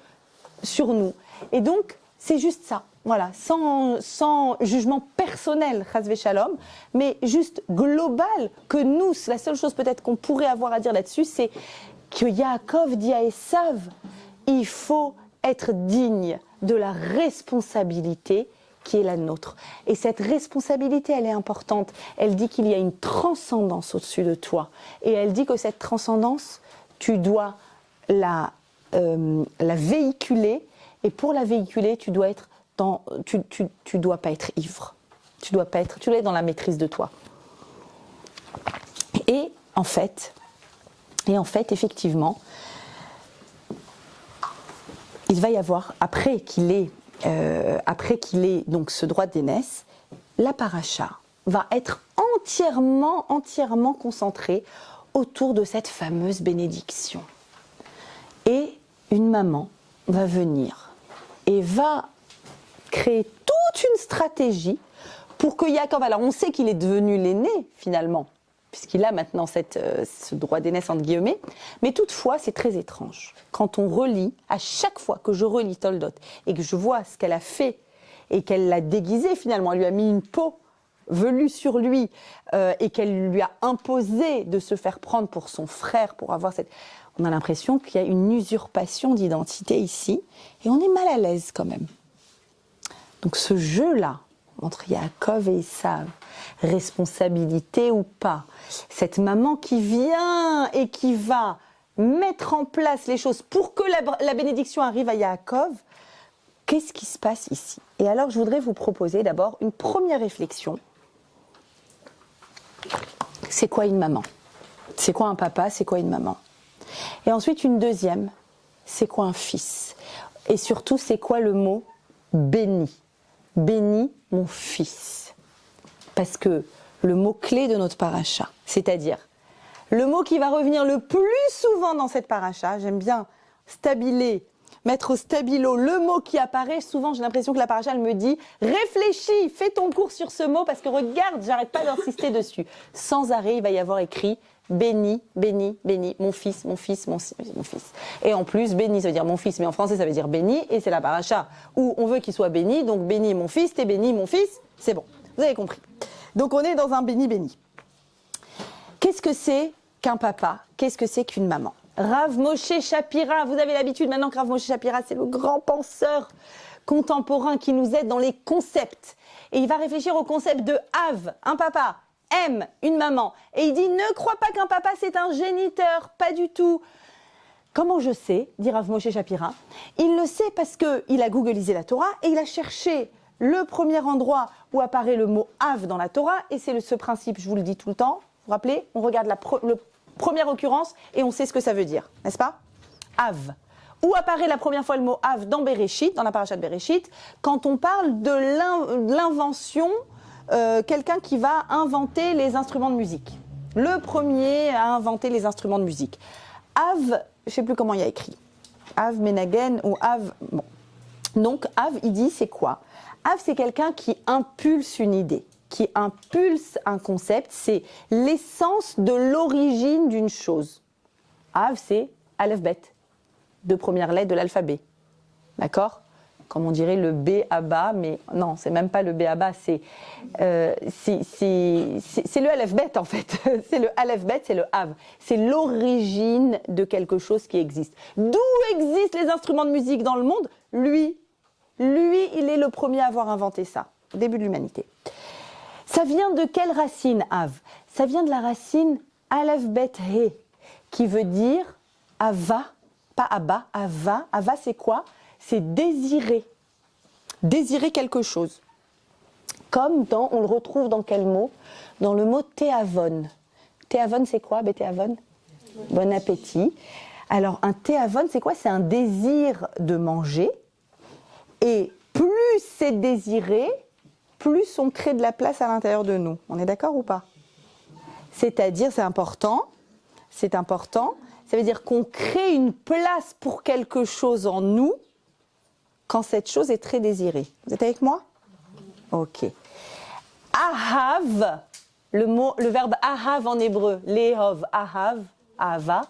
sur nous. Et donc, c'est juste ça. Voilà, sans jugement personnel, chas v'shalom, mais juste global, que nous, la seule chose peut-être qu'on pourrait avoir à dire là-dessus, c'est que Yaakov dit à Esav, il faut être digne de la responsabilité qui est la nôtre. Et cette responsabilité, elle est importante. Elle dit qu'il y a une transcendance au-dessus de toi. Et elle dit que cette transcendance, tu dois la véhiculer. Et pour la véhiculer, tu dois pas être ivre. Tu dois être dans la maîtrise de toi. Et en fait, effectivement, il va y avoir, après qu'il ait donc ce droit d'aînesse, la paracha va être entièrement concentrée autour de cette fameuse bénédiction. Et une maman va venir et va créer toute une stratégie pour que Yaakov, alors on sait qu'il est devenu l'aîné finalement, puisqu'il a maintenant ce droit d'aînesse entre guillemets, mais toutefois c'est très étrange. Quand on relit, à chaque fois que je relis Toldot et que je vois ce qu'elle a fait et qu'elle l'a déguisé finalement, elle lui a mis une peau velue sur lui et qu'elle lui a imposé de se faire prendre pour son frère, pour avoir cette... On a l'impression qu'il y a une usurpation d'identité ici et on est mal à l'aise quand même. Donc ce jeu-là, entre Yaakov et Esav, responsabilité ou pas, cette maman qui vient et qui va mettre en place les choses pour que la bénédiction arrive à Yaakov, qu'est-ce qui se passe ici? Et alors je voudrais vous proposer d'abord une première réflexion. C'est quoi une maman? C'est quoi un papa? C'est quoi une maman? Et ensuite une deuxième, c'est quoi un fils? Et surtout, c'est quoi le mot béni? Bénis mon fils. Parce que le mot-clé de notre paracha, c'est-à-dire le mot qui va revenir le plus souvent dans cette paracha, j'aime bien mettre au stabilo le mot qui apparaît, souvent j'ai l'impression que la paracha elle me dit « Réfléchis, fais ton cours sur ce mot parce que regarde, j'arrête pas d'insister dessus ». Sans arrêt, il va y avoir écrit « Béni, béni, béni, mon fils, mon fils, mon fils ». Et en plus, béni, ça veut dire mon fils, mais en français, ça veut dire béni, et c'est la paracha où on veut qu'il soit béni, donc béni mon fils, t'es béni mon fils, c'est bon, vous avez compris. Donc on est dans un béni, béni. Qu'est-ce que c'est qu'un papa? Qu'est-ce que c'est qu'une maman? Rav Moshe Shapira, vous avez l'habitude maintenant que Rav Moshe Shapira, c'est le grand penseur contemporain qui nous aide dans les concepts. Et il va réfléchir au concept de Av, un papa, M, une maman. Et il dit, ne crois pas qu'un papa c'est un géniteur, pas du tout. Comment je sais, dit Rav Moshe Shapira? Il le sait parce qu'il a googlisé la Torah et il a cherché le premier endroit où apparaît le mot Av dans la Torah. Et c'est ce principe, je vous le dis tout le temps. Vous vous rappelez? On regarde le première occurrence et on sait ce que ça veut dire, n'est-ce pas? Av. Où apparaît la première fois le mot Av dans Bereshit, dans la paracha de Bereshit, quand on parle de l'invention, quelqu'un qui va inventer les instruments de musique. Le premier à inventer les instruments de musique. Av, je ne sais plus comment il y a écrit. Av Menagen ou Av... Bon. Donc Av, il dit c'est quoi? Av, c'est quelqu'un qui impulse une idée, qui impulse un concept, c'est l'essence de l'origine d'une chose. Av, c'est Aleph Bet, deux premières lettres de l'alphabet. D'accord? Comme on dirait le B à bas, mais non, c'est même pas le B à bas, c'est le Aleph Bet en fait. C'est le Aleph Bet, c'est le Av. C'est l'origine de quelque chose qui existe. D'où existent les instruments de musique dans le monde? Lui, il est le premier à avoir inventé ça, au début de l'humanité. Ça vient de quelle racine, Av? Ça vient de la racine Aleph Bet He, qui veut dire Ava, pas Abba, Ava. Ava, c'est quoi? C'est désirer. Désirer quelque chose. Comme on le retrouve dans quel mot? Dans le mot Théavon. Théavon, c'est quoi, Théavon? Bon appétit. Alors, un théavon, c'est quoi? C'est un désir de manger. Et plus c'est désiré, plus on crée de la place à l'intérieur de nous. On est d'accord ou pas? C'est-à-dire, c'est important. Ça veut dire qu'on crée une place pour quelque chose en nous quand cette chose est très désirée. Vous êtes avec moi? Ok. Ahav, le verbe ahav en hébreu, lehov, ahav, ahava,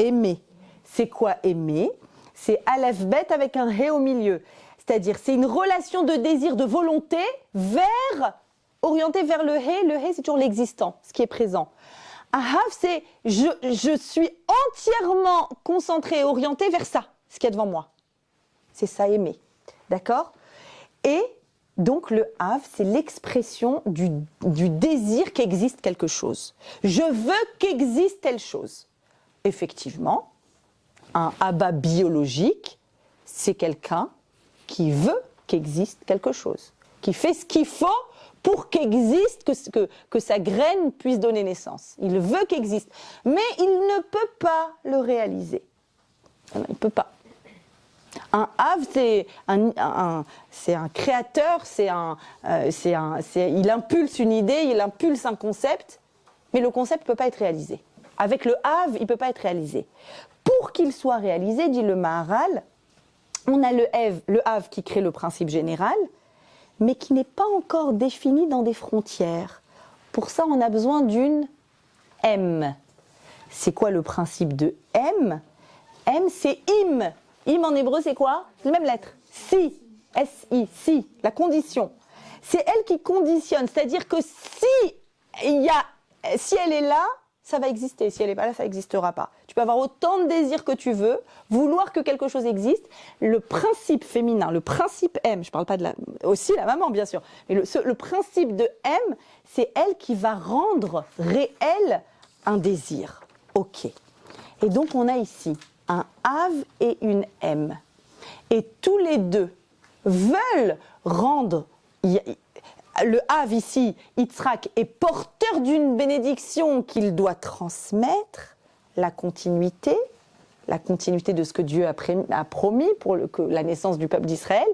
aimer. C'est quoi aimer? C'est aleph bet avec un hé au milieu. C'est-à-dire, c'est une relation de désir, de volonté orientée vers le hé. Le hé, c'est toujours l'existant, ce qui est présent. Ahav, c'est je suis entièrement concentré et orienté vers ça, ce qu'il y a devant moi. C'est ça, aimer. D'accord? Et donc, le Hav, c'est l'expression du désir qu'existe quelque chose. Je veux qu'existe telle chose. Effectivement, un Abba biologique, c'est quelqu'un qui veut qu'existe quelque chose, qui fait ce qu'il faut pour qu'existe, que sa graine puisse donner naissance. Il veut qu'existe, mais il ne peut pas le réaliser. Il ne peut pas. Un Hav, c'est un créateur, il impulse une idée, il impulse un concept, mais le concept ne peut pas être réalisé. Avec le Hav, il ne peut pas être réalisé. Pour qu'il soit réalisé, dit le Maharal, on a le Hav qui crée le principe général, mais qui n'est pas encore défini dans des frontières. Pour ça, on a besoin d'une M. C'est quoi le principe de M? M, c'est im. Im en hébreu, c'est quoi? C'est la même lettre. Si. S-I. Si. La condition. C'est elle qui conditionne. C'est-à-dire que si elle est là, ça va exister. Si elle n'est pas là, ça n'existera pas. Tu peux avoir autant de désirs que tu veux, vouloir que quelque chose existe. Le principe féminin, le principe M, je ne parle pas aussi la maman, bien sûr, mais le principe de M, c'est elle qui va rendre réel un désir. Ok. Et donc, on a ici un Hav et une M. Et tous les deux veulent rendre... Le Hav ici, Yitzhak, est porteur d'une bénédiction qu'il doit transmettre, la continuité de ce que Dieu a promis pour la naissance du peuple d'Israël.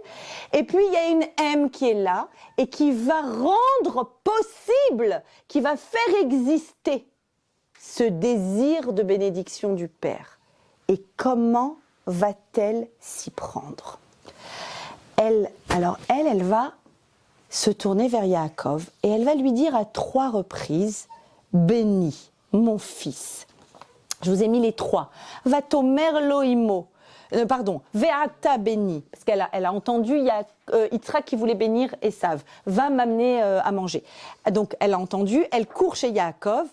Et puis il y a une M qui est là et qui va rendre possible, qui va faire exister ce désir de bénédiction du Père. Et comment va-t-elle s'y prendre? Elle va se tourner vers Yaakov et elle va lui dire à 3 reprises « Béni, mon fils ». Je vous ai mis les 3. « Vatomer loimo ». Ve'ata béni, parce qu'elle a entendu Yitzhak qui voulait bénir Esav, va m'amener à manger. Donc elle a entendu, elle court chez Yaakov,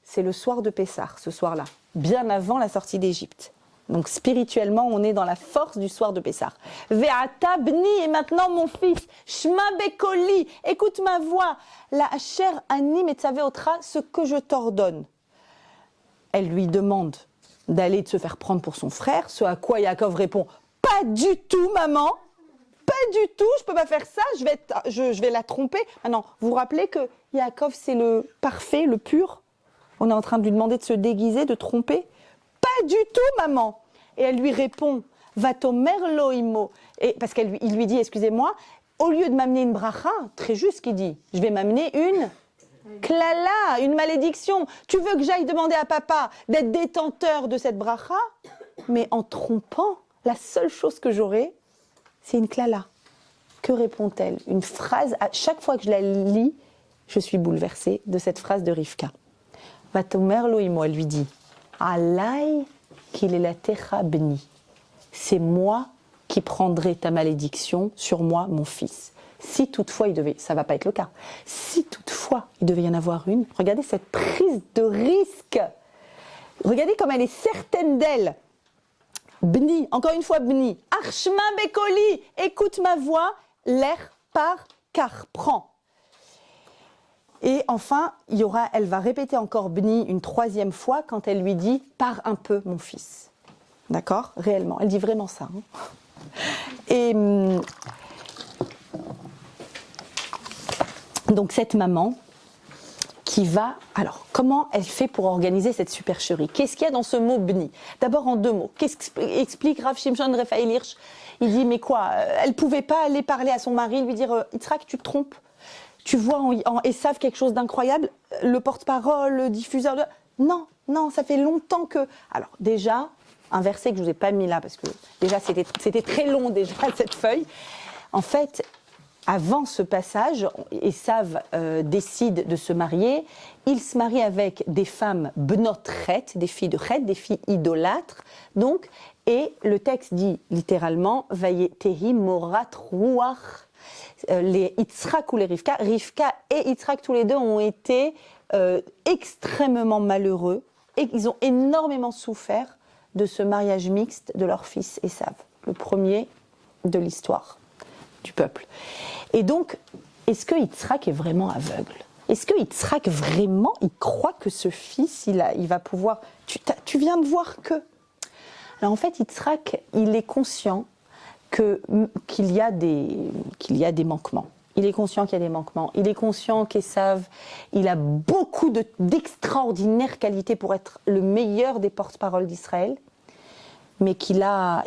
c'est le soir de Pessah, ce soir-là, bien avant la sortie d'Égypte. Donc spirituellement, on est dans la force du soir de Pessah. Ve'ata bni, et maintenant mon fils, shma bekoli, écoute ma voix, la asher ani metzaveotra, ce que je t'ordonne. Elle lui demande d'aller se faire prendre pour son frère, ce à quoi Yaakov répond « Pas du tout, maman, pas du tout, je ne peux pas faire ça, je vais la tromper. » Maintenant, vous vous rappelez que Yaakov, c'est le parfait, le pur? On est en train de lui demander de se déguiser, de tromper. « Pas du tout, maman !» Et elle lui répond « Vatomer loimo » parce qu'il lui dit « Excusez-moi, au lieu de m'amener une bracha, très juste qu'il dit, je vais m'amener une... » Klala, une malédiction. Tu veux que j'aille demander à papa d'être détenteur de cette bracha? Mais en trompant, la seule chose que j'aurai, c'est une klala. Que répond-elle? Une phrase, à chaque fois que je la lis, je suis bouleversée de cette phrase de Rivka. Vatomer loimo, elle lui dit, Alai kilelatecha bni. C'est moi qui prendrai ta malédiction sur moi, mon fils. Si toutefois ça va pas être le cas, si toutefois il devait y en avoir une, regardez cette prise de risque. Regardez comme elle est certaine d'elle. Bni, encore une fois Bni. Arshma bekoli, écoute ma voix, l'air par car, prends. Et enfin, elle va répéter encore Bni une 3e fois quand elle lui dit « Pars un peu, mon fils ». D'accord? Réellement, elle dit vraiment ça. Et... donc cette maman qui va... Alors, comment elle fait pour organiser cette supercherie? Qu'est-ce qu'il y a dans ce mot bni? D'abord en 2 mots. Qu'est-ce qu'explique Rav Shimshon Raphaël Hirsch? Il dit, mais quoi? Elle pouvait pas aller parler à son mari, lui dire, Yitzhak, tu te trompes. Tu vois en Esav quelque chose d'incroyable? Le porte-parole, le diffuseur... Non, non, ça fait longtemps que... Alors, déjà, un verset que je vous ai pas mis là, parce que déjà, c'était très long déjà, cette feuille. En fait... Avant ce passage, Esav décide de se marier. Il se marie avec des femmes bnot chet, des filles de chet, des filles idolâtres. Donc, et le texte dit littéralement Vayetehi morat ruach. Les Yitzhak ou les Rivka. Rivka et Yitzhak, tous les deux, ont été extrêmement malheureux et ils ont énormément souffert de ce mariage mixte de leur fils Esav, le premier de l'histoire du peuple. Et donc, est-ce que Yitzhak est vraiment aveugle? Est-ce que Yitzhak vraiment, il croit que ce fils, il va pouvoir... Tu viens de voir que... Alors en fait, Yitzhak, il est conscient qu'il y a des manquements. Il est conscient qu'il y a des manquements. Il est conscient qu'Esav, il a beaucoup d'extraordinaires qualités pour être le meilleur des porte-paroles d'Israël, mais il a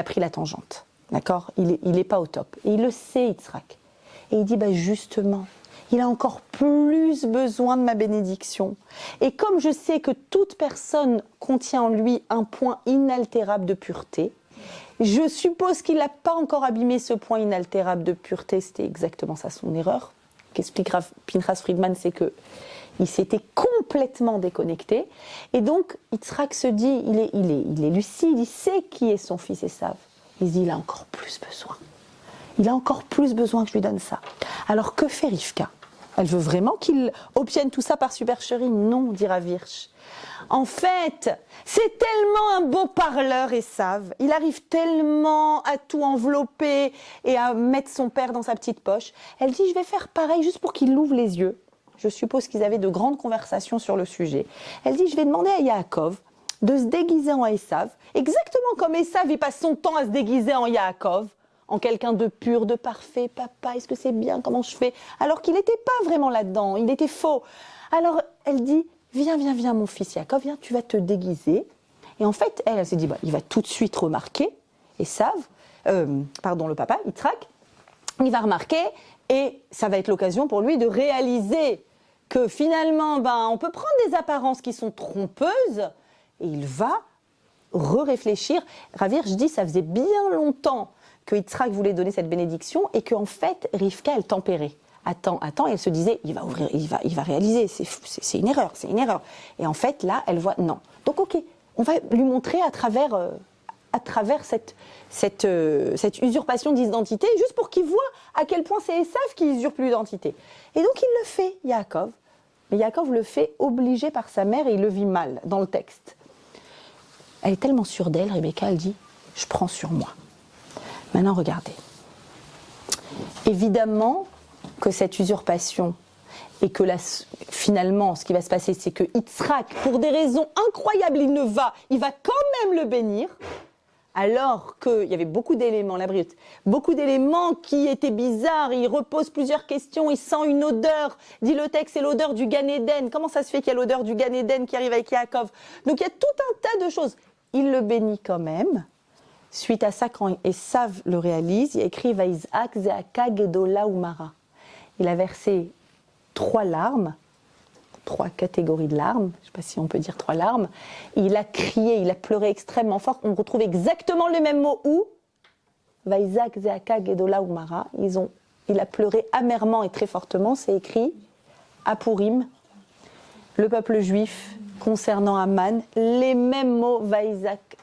pris la tangente. D'accord? Il n'est pas au top. Et il le sait, Yitzhak. Et il dit, justement, il a encore plus besoin de ma bénédiction. Et comme je sais que toute personne contient en lui un point inaltérable de pureté, je suppose qu'il n'a pas encore abîmé ce point inaltérable de pureté. C'était exactement ça son erreur. Qu'explique Pinchas Friedman, c'est qu'il s'était complètement déconnecté. Et donc, Yitzhak se dit, il est lucide, il sait qui est son fils Esav. Il se dit, il a encore plus besoin. Il a encore plus besoin que je lui donne ça. Alors que fait Rivka? Elle veut vraiment qu'il obtienne tout ça par supercherie? Non, dira Hirsch. En fait, c'est tellement un beau parleur, Esav. Il arrive tellement à tout envelopper et à mettre son père dans sa petite poche. Elle dit, je vais faire pareil juste pour qu'il ouvre les yeux. Je suppose qu'ils avaient de grandes conversations sur le sujet. Elle dit, je vais demander à Yaakov de se déguiser en Esav, exactement comme Esav, il passe son temps à se déguiser en Yaakov, en quelqu'un de pur, de parfait. Papa, est-ce que c'est bien? Comment je fais? Alors qu'il n'était pas vraiment là-dedans, il était faux. Alors elle dit, viens, mon fils Yaakov, viens, tu vas te déguiser. Et en fait, elle s'est dit, il va tout de suite remarquer, Esav, le papa, Yitzhak, il va remarquer, et ça va être l'occasion pour lui de réaliser que finalement, on peut prendre des apparences qui sont trompeuses, et il va réfléchir. Rav Hirsch dit, ça faisait bien longtemps que Yitzhak voulait donner cette bénédiction et qu'en fait, Rivka, elle tempérait. Attends, et elle se disait, il va réaliser, c'est une erreur. Et en fait, là, elle voit, non. Donc, ok, on va lui montrer à travers cette usurpation d'identité, juste pour qu'il voit à quel point c'est Esav qui usurpe l'identité. Et donc, il le fait, Yaakov. Mais Yaakov le fait obligé par sa mère et il le vit mal dans le texte. Elle est tellement sûre d'elle, Rebecca, elle dit, je prends sur moi. Maintenant, regardez. Évidemment que cette usurpation et que finalement, ce qui va se passer, c'est que Yitzhak, pour des raisons incroyables, il va quand même le bénir, alors qu'il y avait beaucoup d'éléments, beaucoup d'éléments qui étaient bizarres, il repose plusieurs questions, il sent une odeur, dit le texte, c'est l'odeur du Gan Eden. Comment ça se fait qu'il y a l'odeur du Gan Eden qui arrive avec Yaakov? Donc il y a tout un tas de choses. Il le bénit quand même. Suite à ça, quand Esav le réalise, il a écrit Vaizak Zeaka Gedola Umara. Il a versé 3 larmes, 3 catégories de larmes, je ne sais pas si on peut dire 3 larmes. Il a crié, il a pleuré extrêmement fort. On retrouve exactement le même mot où Vaizak Zeaka Gedola Umara. Il a pleuré amèrement et très fortement. C'est écrit à Purim, le peuple juif, concernant Aman, les mêmes mots,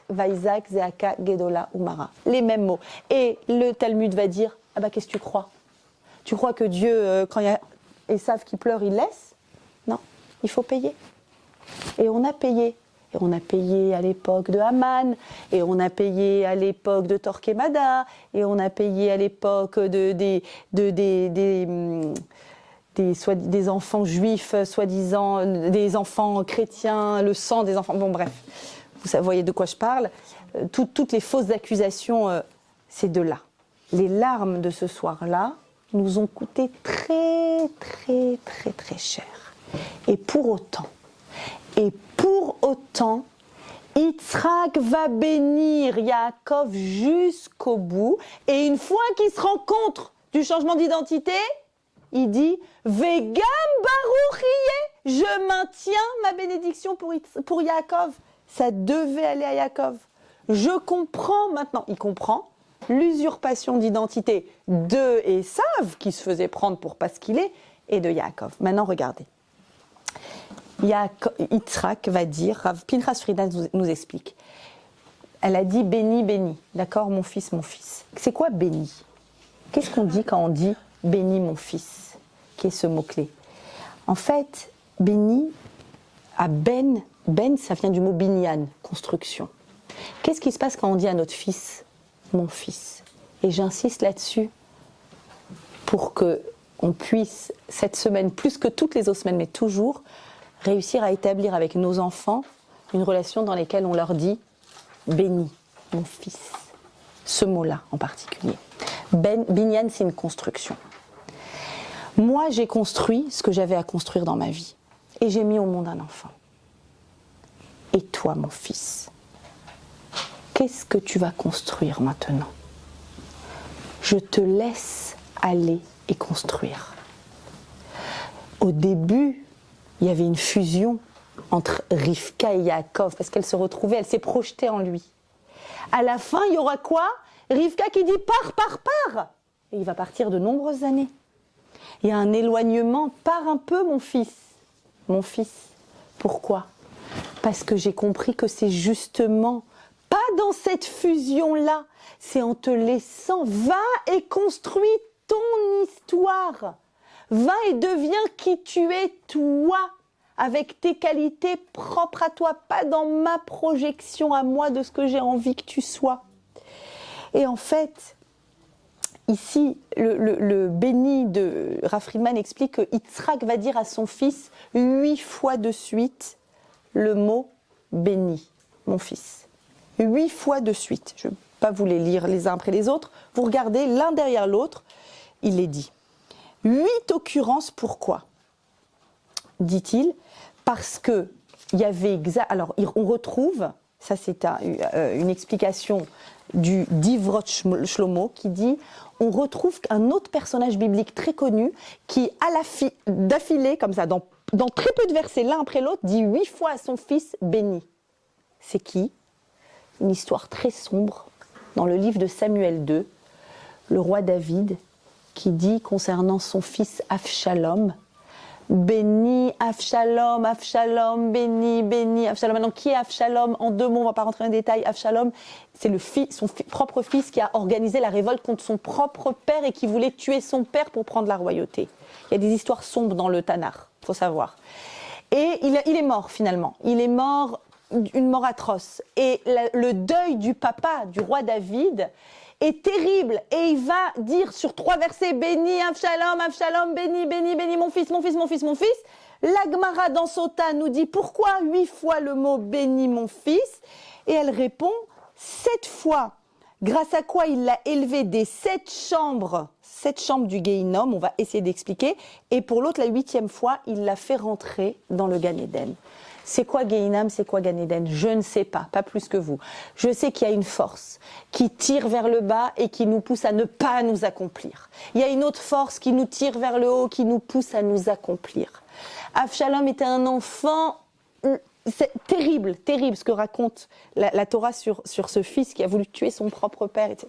Vaizak, Zeaka, Gedola, Umara. Les mêmes mots. Et le Talmud va dire, qu'est-ce que tu crois? Tu crois que Dieu, quand il y a Esav qui pleure, il laisse? Non, il faut payer. Et on a payé. Et on a payé à l'époque de Haman, et on a payé à l'époque de Torquemada, et on a payé à l'époque des enfants juifs, soi-disant, des enfants chrétiens, le sang des enfants. Bon, bref, vous voyez de quoi je parle. Toutes les fausses accusations, c'est de là. Les larmes de ce soir-là, nous ont coûté très, très, très, très cher. Et pour autant, Yitzhak va bénir Yaakov jusqu'au bout. Et une fois qu'il se rend compte du changement d'identité, il dit « Vegam baruch je maintiens ma bénédiction pour Yaakov. » Ça devait aller à Yaakov. Je comprends maintenant, il comprend l'usurpation d'identité de Esav, qui se faisait prendre pour pas ce qu'il est, et de Yaakov. Maintenant, regardez. Yitzhak va dire, Rav Pinchas Friedman nous explique. Elle a dit béni, béni. D'accord, mon fils, mon fils. C'est quoi béni? Qu'est-ce qu'on dit quand on dit béni, mon fils? Qui est ce mot-clé? En fait, béni, à ben, ça vient du mot binyan, construction. Qu'est-ce qui se passe quand on dit à notre fils, mon fils? Et j'insiste là-dessus pour qu'on puisse, cette semaine, plus que toutes les autres semaines, mais toujours, réussir à établir avec nos enfants une relation dans laquelle on leur dit béni, mon fils. Ce mot-là en particulier. Binyan, c'est une construction. Moi, j'ai construit ce que j'avais à construire dans ma vie. Et j'ai mis au monde un enfant. Et toi, mon fils, qu'est-ce que tu vas construire maintenant? Je te laisse aller et construire. Au début, il y avait une fusion entre Rivka et Yaakov, parce qu'elle se retrouvait, elle s'est projetée en lui. À la fin, il y aura quoi? Rivka qui dit « pars !» Et il va partir de nombreuses années. Il y a un éloignement, pars un peu mon fils. Mon fils. Pourquoi? Parce que j'ai compris que c'est justement pas dans cette fusion-là, c'est en te laissant, va et construis ton histoire. Va et deviens qui tu es, toi, avec tes qualités propres à toi, pas dans ma projection à moi de ce que j'ai envie que tu sois. Et en fait, ici, le béni de Rav Friedman explique que Yitzhak va dire à son fils 8 fois de suite le mot béni, mon fils. 8 fois de suite. Je ne vais pas vous les lire les uns après les autres. Vous regardez l'un derrière l'autre, il les dit. 8 occurrences, pourquoi? Dit-il, parce que il y avait alors on retrouve, ça c'est une explication du Divrot Shlomo qui dit, on retrouve un autre personnage biblique très connu qui, d'affilée, comme ça, dans très peu de versets l'un après l'autre, dit 8 fois à son fils béni. C'est qui? Une histoire très sombre dans le livre de Samuel 2, le roi David qui dit concernant son fils Avshalom, béni Avshalom, Avshalom, béni, béni Avshalom. Maintenant, qui est Avshalom? En 2 mots, on ne va pas rentrer dans les détails. Avshalom, c'est son propre fils qui a organisé la révolte contre son propre père et qui voulait tuer son père pour prendre la royauté. Il y a des histoires sombres dans le Tanakh, il faut savoir. Et il est mort finalement. Il est mort une mort atroce. Et le deuil du papa, du roi David, est terrible. Et il va dire sur 3 versets, béni Avshalom, Avshalom, béni, béni, béni, mon fils, mon fils, mon fils, mon fils. La Gemara dans Sota nous dit pourquoi 8 fois le mot béni, mon fils. Et elle répond 7 fois. Grâce à quoi il l'a élevé des 7 chambres du Gehinnom, on va essayer d'expliquer. Et pour l'autre, la 8e fois, il l'a fait rentrer dans le Gan Eden. C'est quoi Gehinnom, c'est quoi Gan Eden? Je ne sais pas plus que vous. Je sais qu'il y a une force qui tire vers le bas et qui nous pousse à ne pas nous accomplir. Il y a une autre force qui nous tire vers le haut, qui nous pousse à nous accomplir. Avshalom était un enfant, c'est terrible ce que raconte la Torah sur ce fils qui a voulu tuer son propre père, etc.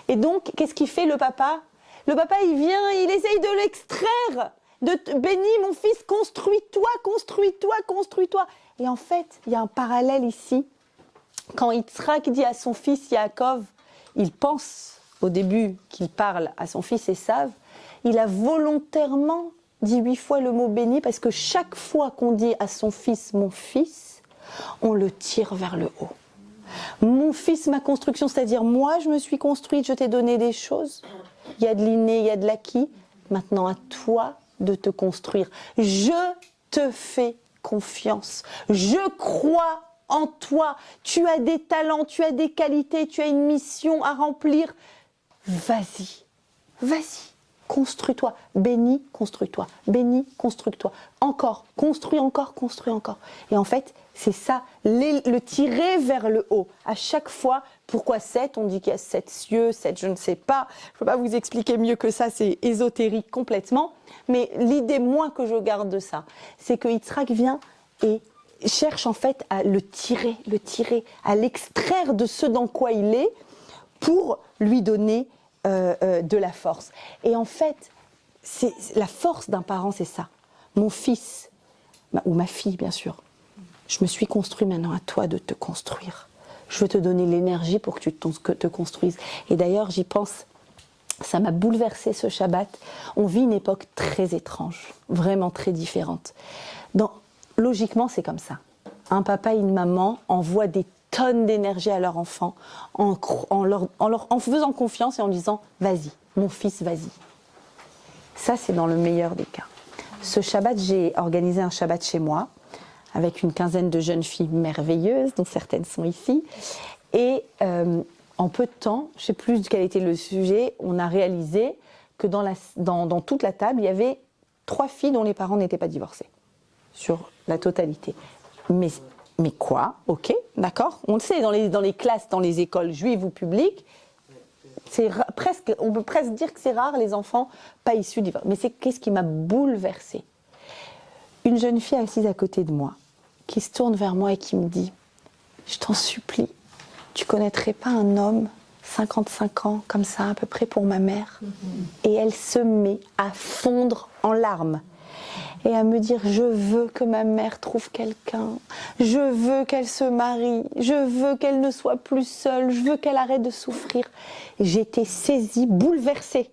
Et donc, qu'est-ce qu'il fait le papa? Le papa, il vient, il essaye de l'extraire. Bénis mon fils, construis-toi, construis-toi, construis-toi. Et en fait, il y a un parallèle ici. Quand Yitzhak dit à son fils Yaakov, il pense au début qu'il parle à son fils Esav, il a volontairement dit 8 fois le mot béni parce que chaque fois qu'on dit à son fils mon fils, on le tire vers le haut. Mon fils, ma construction, c'est-à-dire moi je me suis construite, je t'ai donné des choses, il y a de l'inné, il y a de l'acquis, maintenant à toi de te construire. Je te fais confiance. Je crois en toi. Tu as des talents, tu as des qualités, tu as une mission à remplir. Vas-y, construis-toi, bénis, construis-toi, bénis, construis-toi, encore, construis encore, construis encore. Et en fait, c'est ça, le tirer vers le haut. À chaque fois, pourquoi 7 ? On dit qu'il y a 7 cieux, 7 je ne sais pas. Je ne peux pas vous expliquer mieux que ça, c'est ésotérique complètement. Mais l'idée, moi, que je garde de ça, c'est que Yitzhak vient et cherche en fait à le tirer, à l'extraire de ce dans quoi il est pour lui donner de la force. Et en fait, la force d'un parent, c'est ça. Mon fils, ou ma fille bien sûr, je me suis construit, maintenant à toi de te construire. Je veux te donner l'énergie pour que tu te construises. Et d'ailleurs, j'y pense, ça m'a bouleversé ce Shabbat. On vit une époque très étrange, vraiment très différente. Logiquement, c'est comme ça. Un papa et une maman envoient des tonnes d'énergie à leur enfant en faisant confiance et en disant « Vas-y, mon fils, vas-y ». Ça, c'est dans le meilleur des cas. Ce Shabbat, j'ai organisé un Shabbat chez moi avec une quinzaine de jeunes filles merveilleuses, dont certaines sont ici. Et en peu de temps, je ne sais plus quel était le sujet, on a réalisé que dans toute la table, il y avait 3 filles dont les parents n'étaient pas divorcés, sur la totalité. Mais quoi ? Ok, d'accord. On le sait, dans les classes, dans les écoles juives ou publiques, on peut presque dire que c'est rare les enfants pas issus du divorce. Mais qu'est-ce qui m'a bouleversée ? Une jeune fille assise à côté de moi, qui se tourne vers moi et qui me dit « Je t'en supplie, tu connaîtrais pas un homme, 55 ans, comme ça à peu près pour ma mère ?» Et elle se met à fondre en larmes. Et à me dire, je veux que ma mère trouve quelqu'un, je veux qu'elle se marie, je veux qu'elle ne soit plus seule, je veux qu'elle arrête de souffrir. Et j'étais saisie, bouleversée.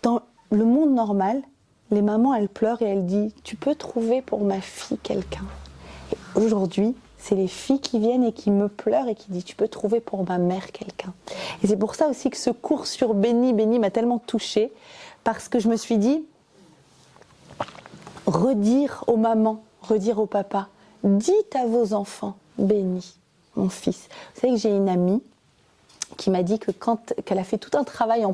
Dans le monde normal, les mamans, elles pleurent et elles disent, tu peux trouver pour ma fille quelqu'un. Et aujourd'hui, c'est les filles qui viennent et qui me pleurent et qui disent, tu peux trouver pour ma mère quelqu'un. Et c'est pour ça aussi que ce cours sur Béni m'a tellement touchée, parce que je me suis dit, redire aux mamans, redire aux papas, dites à vos enfants, béni, mon fils. Vous savez que j'ai une amie qui m'a dit que qu'elle a fait tout un travail en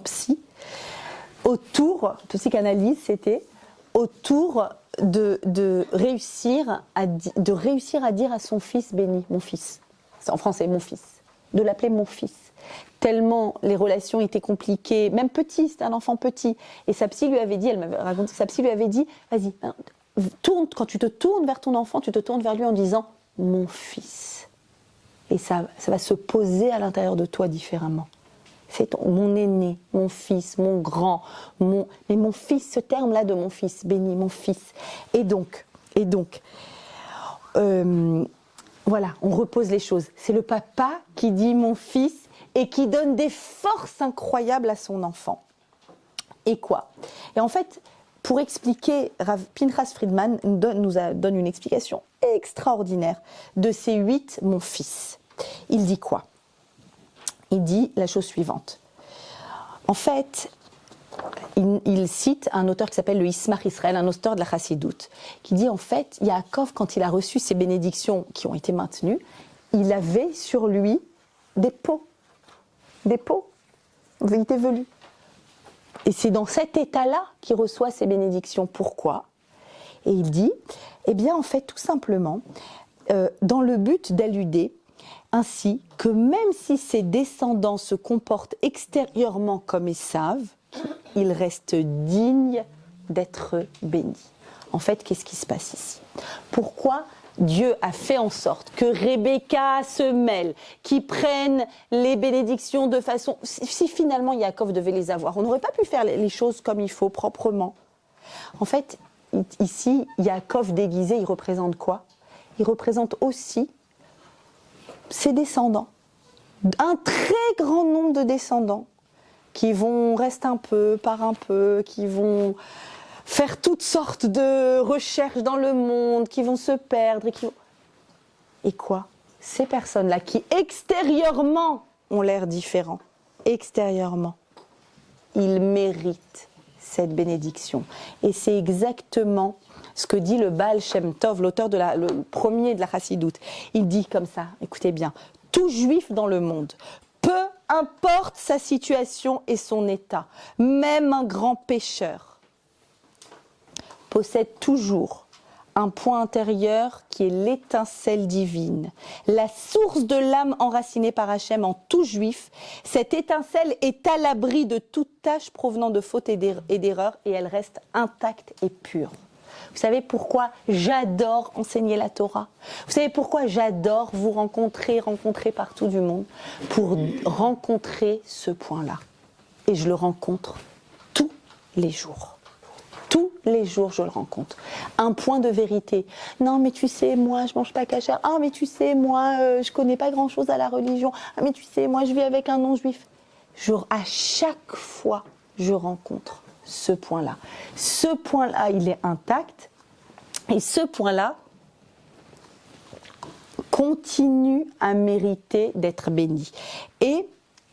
psychanalyse, c'était autour de réussir à dire à son fils béni, mon fils. C'est en français, mon fils. De l'appeler mon fils. Tellement les relations étaient compliquées, même petit, c'était un enfant petit. Et sa psy lui avait dit, elle m'avait raconté, sa psy lui avait dit, vas-y, quand tu te tournes vers ton enfant, tu te tournes vers lui en disant, mon fils. Et ça va se poser à l'intérieur de toi différemment. C'est mon aîné, mon fils, mon grand, mais mon fils, ce terme-là de mon fils, béni, mon fils. Et donc, voilà, on repose les choses. C'est le papa qui dit mon fils et qui donne des forces incroyables à son enfant. Et quoi ? Et en fait, pour expliquer, Pinchas Friedman nous donne une explication extraordinaire de ces 8 mon fils. Il dit quoi ? Il dit la chose suivante. En fait, il cite un auteur qui s'appelle le Ismach Israël, un auteur de la Chassidoute, qui dit en fait, Yaakov, quand il a reçu ces bénédictions qui ont été maintenues, il avait sur lui des peaux. Il était velu. Et c'est dans cet état-là qu'il reçoit ces bénédictions. Pourquoi ? Et il dit, eh bien en fait, tout simplement, dans le but d'alluder ainsi que même si ses descendants se comportent extérieurement comme Esav, ils restent dignes d'être bénis. En fait, qu'est-ce qui se passe ici ? Pourquoi Dieu a fait en sorte que Rebecca se mêle, qu'ils prennent les bénédictions de façon... Si finalement Yaakov devait les avoir, on n'aurait pas pu faire les choses comme il faut, proprement. En fait, ici, Yaakov déguisé, il représente quoi ? Il représente aussi ses descendants. Un très grand nombre de descendants qui vont rester un peu par un peu, qui vont faire toutes sortes de recherches dans le monde, qui vont se perdre. Et quoi ? Ces personnes-là qui extérieurement ont l'air différents, extérieurement, ils méritent cette bénédiction. Et c'est exactement ce que dit le Baal Shem Tov, l'auteur le premier de la Chassidoute. Il dit comme ça, écoutez bien, tout juif dans le monde peut importe sa situation et son état, même un grand pécheur possède toujours un point intérieur qui est l'étincelle divine, la source de l'âme enracinée par Hachem en tout juif. Cette étincelle est à l'abri de toute tâche provenant de fautes et d'erreurs et elle reste intacte et pure. Vous savez pourquoi j'adore enseigner la Torah? Vous savez pourquoi j'adore vous rencontrer partout du monde? Pour rencontrer ce point-là. Et je le rencontre tous les jours. Tous les jours, je le rencontre. Un point de vérité. Non, mais tu sais, moi, je mange pas cachère. Ah, mais tu sais, moi, je connais pas grand-chose à la religion. Ah, mais tu sais, moi, je vis avec un non-juif. À chaque fois, je rencontre ce point-là. Ce point-là, il est intact. Et ce point-là continue à mériter d'être béni. Et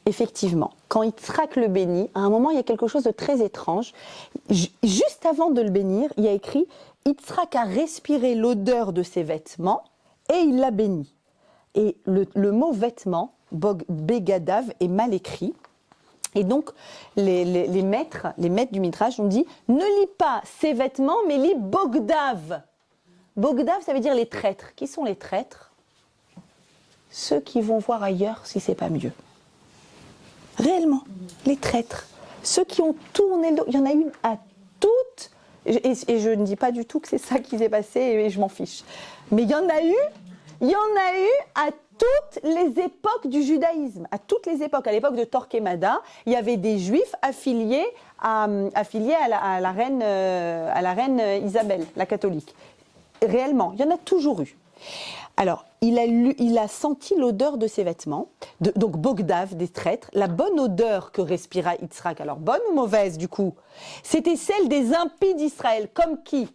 effectivement, quand Yitzhak le bénit, à un moment, il y a quelque chose de très étrange. Juste avant de le bénir, il y a écrit « Yitzhak a respiré l'odeur de ses vêtements et il l'a béni ». Et le mot « vêtement », Begadav, est mal écrit. Et donc, les maîtres du Midrash ont dit « Ne lis pas ses vêtements, mais lis Bogdav ». Bogdav, ça veut dire les traîtres. Qui sont les traîtres? Ceux qui vont voir ailleurs si c'est pas mieux. Réellement, les traîtres, ceux qui ont tourné le dos, il y en a eu à toutes, et je ne dis pas du tout que c'est ça qui s'est passé et je m'en fiche, mais il y en a eu à toutes les époques du judaïsme, à toutes les époques. À l'époque de Torquemada, il y avait des juifs affiliés à la reine Isabelle, la catholique. Réellement, il y en a toujours eu. Alors, il a senti l'odeur de ses vêtements, donc Bogdav, des traîtres, la bonne odeur que respira Yitzhak. Alors, bonne ou mauvaise du coup? C'était celle des impies d'Israël. Comme qui?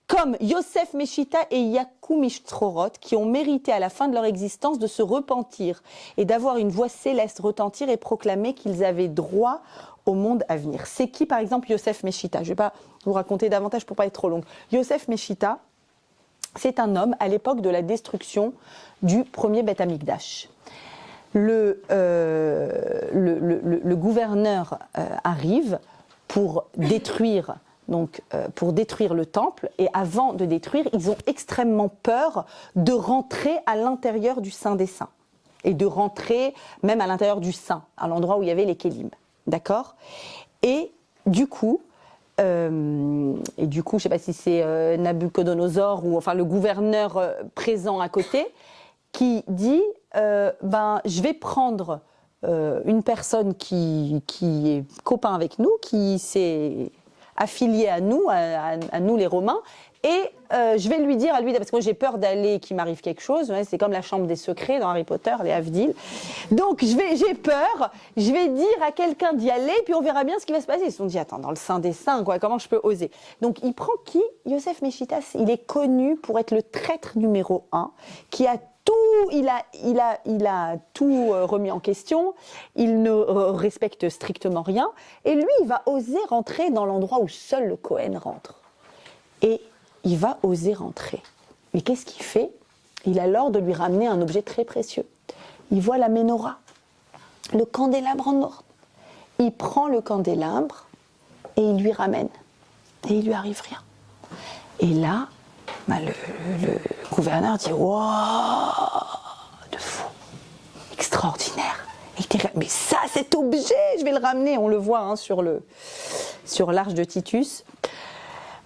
Comme Yosef Meshita et Yaakov Mishtrorot, qui ont mérité à la fin de leur existence de se repentir et d'avoir une voix céleste retentir et proclamer qu'ils avaient droit au monde à venir. C'est qui par exemple Yosef Meshita? Je ne vais pas vous raconter davantage pour ne pas être trop longue. Yosef Meshita, c'est un homme à l'époque de la destruction du premier Beth Amikdash. Le gouverneur arrive pour détruire le temple, et avant de détruire, ils ont extrêmement peur de rentrer à l'intérieur du Saint des Saints et de rentrer même à l'intérieur du Saint, à l'endroit où il y avait les Kélim. D'accord? Et du coup, je ne sais pas si c'est Nabucodonosor ou enfin le gouverneur présent à côté, qui dit je vais prendre une personne qui est copain avec nous, qui s'est affilié à nous, à nous les Romains, et je vais lui dire à lui, parce que moi j'ai peur d'aller, qu'il m'arrive quelque chose, c'est comme la chambre des secrets dans Harry Potter, les Havdil. Donc j'ai peur, je vais dire à quelqu'un d'y aller, puis on verra bien ce qui va se passer. Ils se sont dit, attends, dans le Saint des Saints, quoi, comment je peux oser? Donc il prend qui? Yosef Meshita, il est connu pour être le traître numéro 1, qui a il a tout remis en question, il ne respecte strictement rien, et lui, il va oser rentrer dans l'endroit où seul le Kohen rentre. Et il va oser rentrer. Mais qu'est-ce qu'il fait? Il a l'ordre de lui ramener un objet très précieux. Il voit la menorah, le candélabre en or. Il prend le candélabre et il lui ramène. Et il lui arrive rien. Et là, le gouverneur dit « Waouh, de fou, extraordinaire !» Et il dit « Mais ça, cet objet, je vais le ramener. » On le voit sur l'arche de Titus.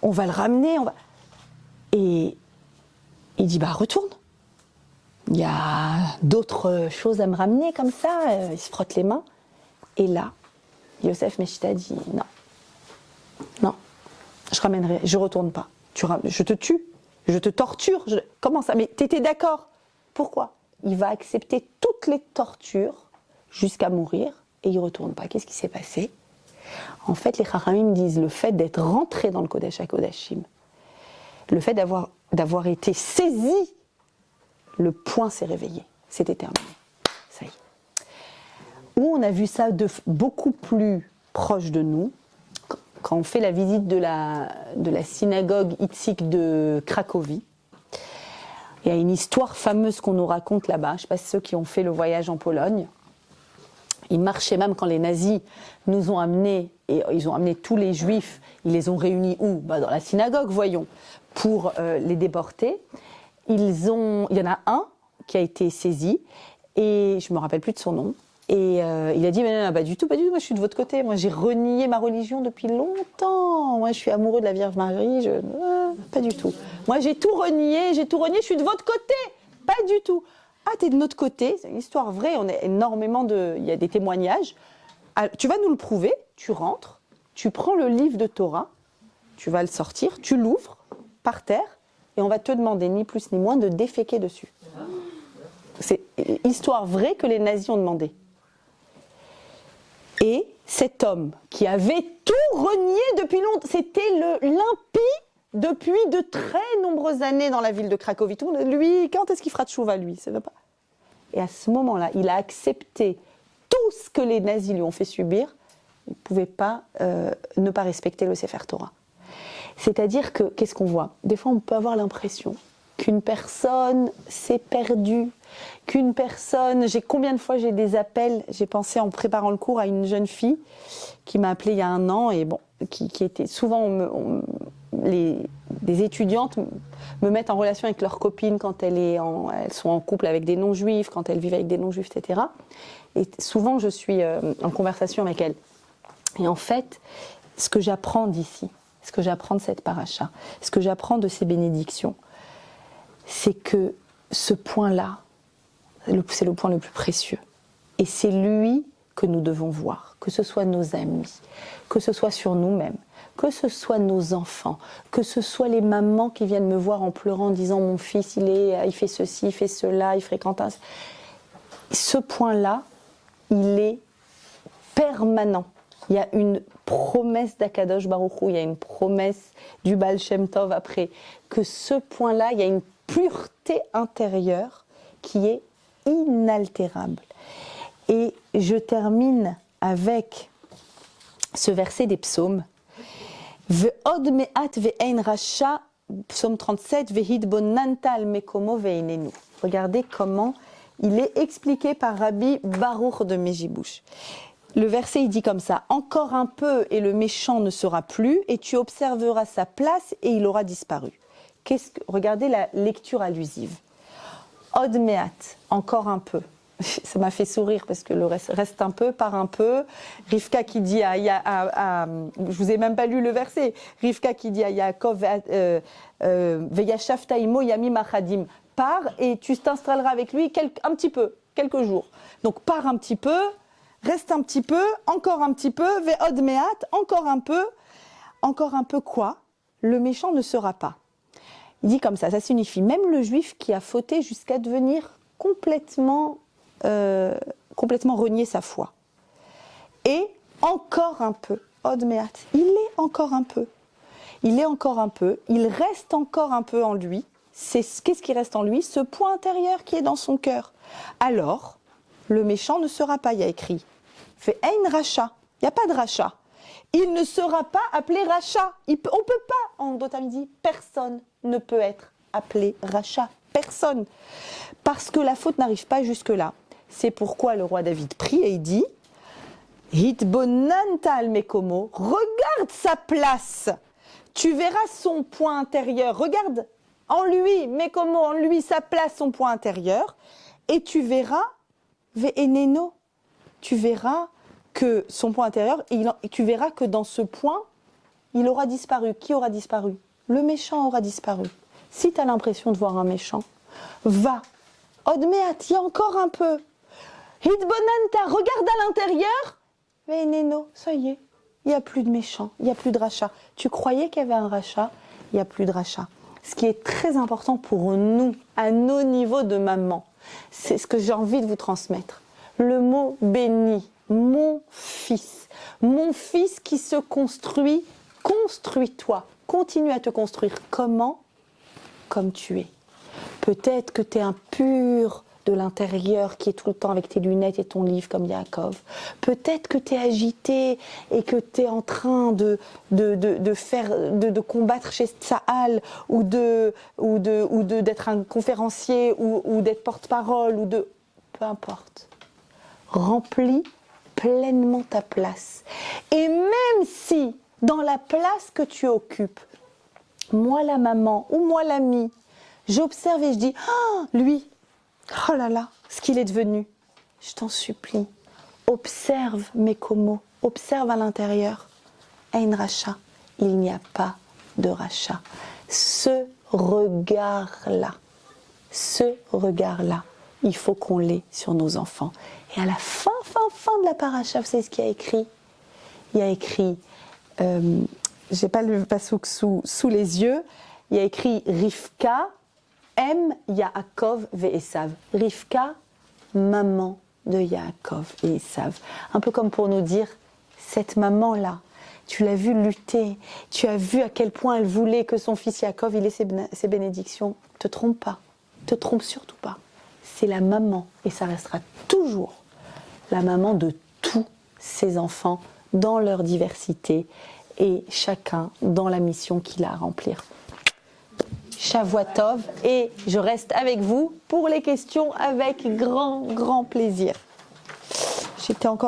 On va le ramener. Et il dit « Retourne. Il y a d'autres choses à me ramener comme ça. » Il se frotte les mains. Et là, Yosef Meshita dit « Non, je ramènerai, je retourne pas. Je te tue. Je te torture. Comment ça? Mais t'étais d'accord? Pourquoi? Il va accepter toutes les tortures jusqu'à mourir et il ne retourne pas. Qu'est-ce qui s'est passé? En fait, les Chachamim disent le fait d'être rentré dans le Kodesh HaKodashim, le fait d'avoir été saisi, le point s'est réveillé. C'était terminé. Ça y est. Où on a vu ça de beaucoup plus proche de nous, quand on fait la visite de la synagogue hittique de Cracovie. Il y a une histoire fameuse qu'on nous raconte là-bas, je ne sais pas si ceux qui ont fait le voyage en Pologne. Ils marchaient même quand les nazis nous ont amenés, et ils ont amené tous les juifs, ils les ont réunis où? Dans la synagogue, voyons, pour les déporter. Il y en a un qui a été saisi, et je ne me rappelle plus de son nom, et il a dit, mais non, pas du tout, moi je suis de votre côté, moi j'ai renié ma religion depuis longtemps, moi je suis amoureux de la Vierge Marie, pas du tout. Moi j'ai tout renié, je suis de votre côté, pas du tout. Ah, t'es de notre côté, c'est une histoire vraie, il y a des témoignages. Ah, tu vas nous le prouver, tu rentres, tu prends le livre de Torah, tu vas le sortir, tu l'ouvres par terre, et on va te demander ni plus ni moins de déféquer dessus. C'est histoire vraie que les nazis ont demandé. Et cet homme qui avait tout renié depuis longtemps, c'était l'impie depuis de très nombreuses années dans la ville de Cracovie. Lui, quand est-ce qu'il fera tchouva, lui? Ça va pas. Et à ce moment-là, il a accepté tout ce que les nazis lui ont fait subir. Il ne pouvait pas ne pas respecter le Sefer Torah. C'est-à-dire que, qu'est-ce qu'on voit? Des fois, on peut avoir l'impression qu'une personne s'est perdue, qu'une personne... Combien de fois j'ai des appels, j'ai pensé en préparant le cours à une jeune fille qui m'a appelée il y a 1 an, et bon, qui était souvent... des étudiantes me mettent en relation avec leurs copines quand elles sont en couple avec des non-juifs, quand elles vivent avec des non-juifs, etc. Et souvent, je suis en conversation avec elles. Et en fait, ce que j'apprends d'ici, ce que j'apprends de cette paracha, ce que j'apprends de ces bénédictions, c'est que ce point-là, c'est le point le plus précieux. Et c'est lui que nous devons voir, que ce soit nos amis, que ce soit sur nous-mêmes, que ce soit nos enfants, que ce soit les mamans qui viennent me voir en pleurant en disant « mon fils, il fait ceci, il fait cela, il fréquente un... » Ce point-là, il est permanent. Il y a une promesse d'Akadosh Baruch Hu, il y a une promesse du Baal Shem Tov après, que ce point-là, il y a une pureté intérieure qui est inaltérable. Et je termine avec ce verset des psaumes. Ve'od me'at ve'ein rasha, psaume 37, ve'hidbonanta al mekomo ve'inenu. Regardez comment il est expliqué par Rabbi Baruch de Mejibouche. Le verset, il dit comme ça, « Encore un peu et le méchant ne sera plus, et tu observeras sa place et il aura disparu. » Regardez la lecture allusive. « Od me'at » encore un peu. Ça m'a fait sourire parce que le reste un peu, par un peu. Rivka qui dit je vous ai même pas lu le verset. Rivka qui dit à Yaakov, Veyashavta imo yamim achadim. Pars et tu t'installeras avec lui un petit peu, quelques jours. Donc pars un petit peu, reste un petit peu, encore un petit peu, ve'od me'at, encore un peu quoi? Le méchant ne sera pas. Il dit comme ça signifie même le juif qui a fauté jusqu'à devenir complètement renier sa foi. Et encore un peu, od me'at, il est encore un peu. Il reste encore un peu en lui. Qu'est-ce qui reste en lui? Ce point intérieur qui est dans son cœur. Alors, le méchant ne sera pas, il y a écrit, fait ein racha, il n'y a pas de racha. Il ne sera pas appelé racha. On ne peut pas, en d'autres dit, personne ne peut être appelé racha. Personne. Parce que la faute n'arrive pas jusque-là. C'est pourquoi le roi David prie et il dit Hitbonanta al mekomo, regarde sa place. Tu verras son point intérieur. Regarde en lui, mekomo, en lui, sa place, son point intérieur. Et tu verras, ve'eneno, tu verras que son point intérieur, et tu verras que dans ce point, il aura disparu. Qui aura disparu? Le méchant aura disparu. Si tu as l'impression de voir un méchant, va. Odmeat, il y a encore un peu. Hitbonanta, regarde à l'intérieur. Mais Neno, ça y est, il n'y a plus de méchant, il n'y a plus de rachat. Tu croyais qu'il y avait un rachat, il n'y a plus de rachat. Ce qui est très important pour nous, à nos niveaux de maman, c'est ce que j'ai envie de vous transmettre. Le mot béni, mon fils qui se construit, construis-toi, continue à te construire. Comment? Comme tu es. Peut-être que tu es impur de l'intérieur qui est tout le temps avec tes lunettes et ton livre comme Yaakov. Peut-être que tu es agité et que tu es en train de combattre chez Tsahal ou d'être un conférencier ou d'être porte-parole peu importe. Remplis pleinement ta place. Et même si dans la place que tu occupes, moi la maman ou moi l'ami, j'observe et je dis « Ah, lui, oh là là, ce qu'il est devenu !» Je t'en supplie, observe mes comos, observe à l'intérieur. Ein rachat, il n'y a pas de rachat. Ce regard-là, il faut qu'on l'ait sur nos enfants. Et à la fin de la paracha, vous savez ce qu'il y a écrit? Il y a écrit, j'ai pas le pasouk sous les yeux, il y a écrit Rivka, Yaakov ve Esav. Rivka, maman de Yaakov et Esav. Un peu comme pour nous dire, cette maman-là, tu l'as vu lutter, tu as vu à quel point elle voulait que son fils Yaakov il ait ses bénédictions. Te trompe pas, te trompe surtout pas. C'est la maman, et ça restera toujours la maman de tous ses enfants dans leur diversité et chacun dans la mission qu'il a à remplir. Shavua Tov, et je reste avec vous pour les questions avec grand plaisir. J'étais encore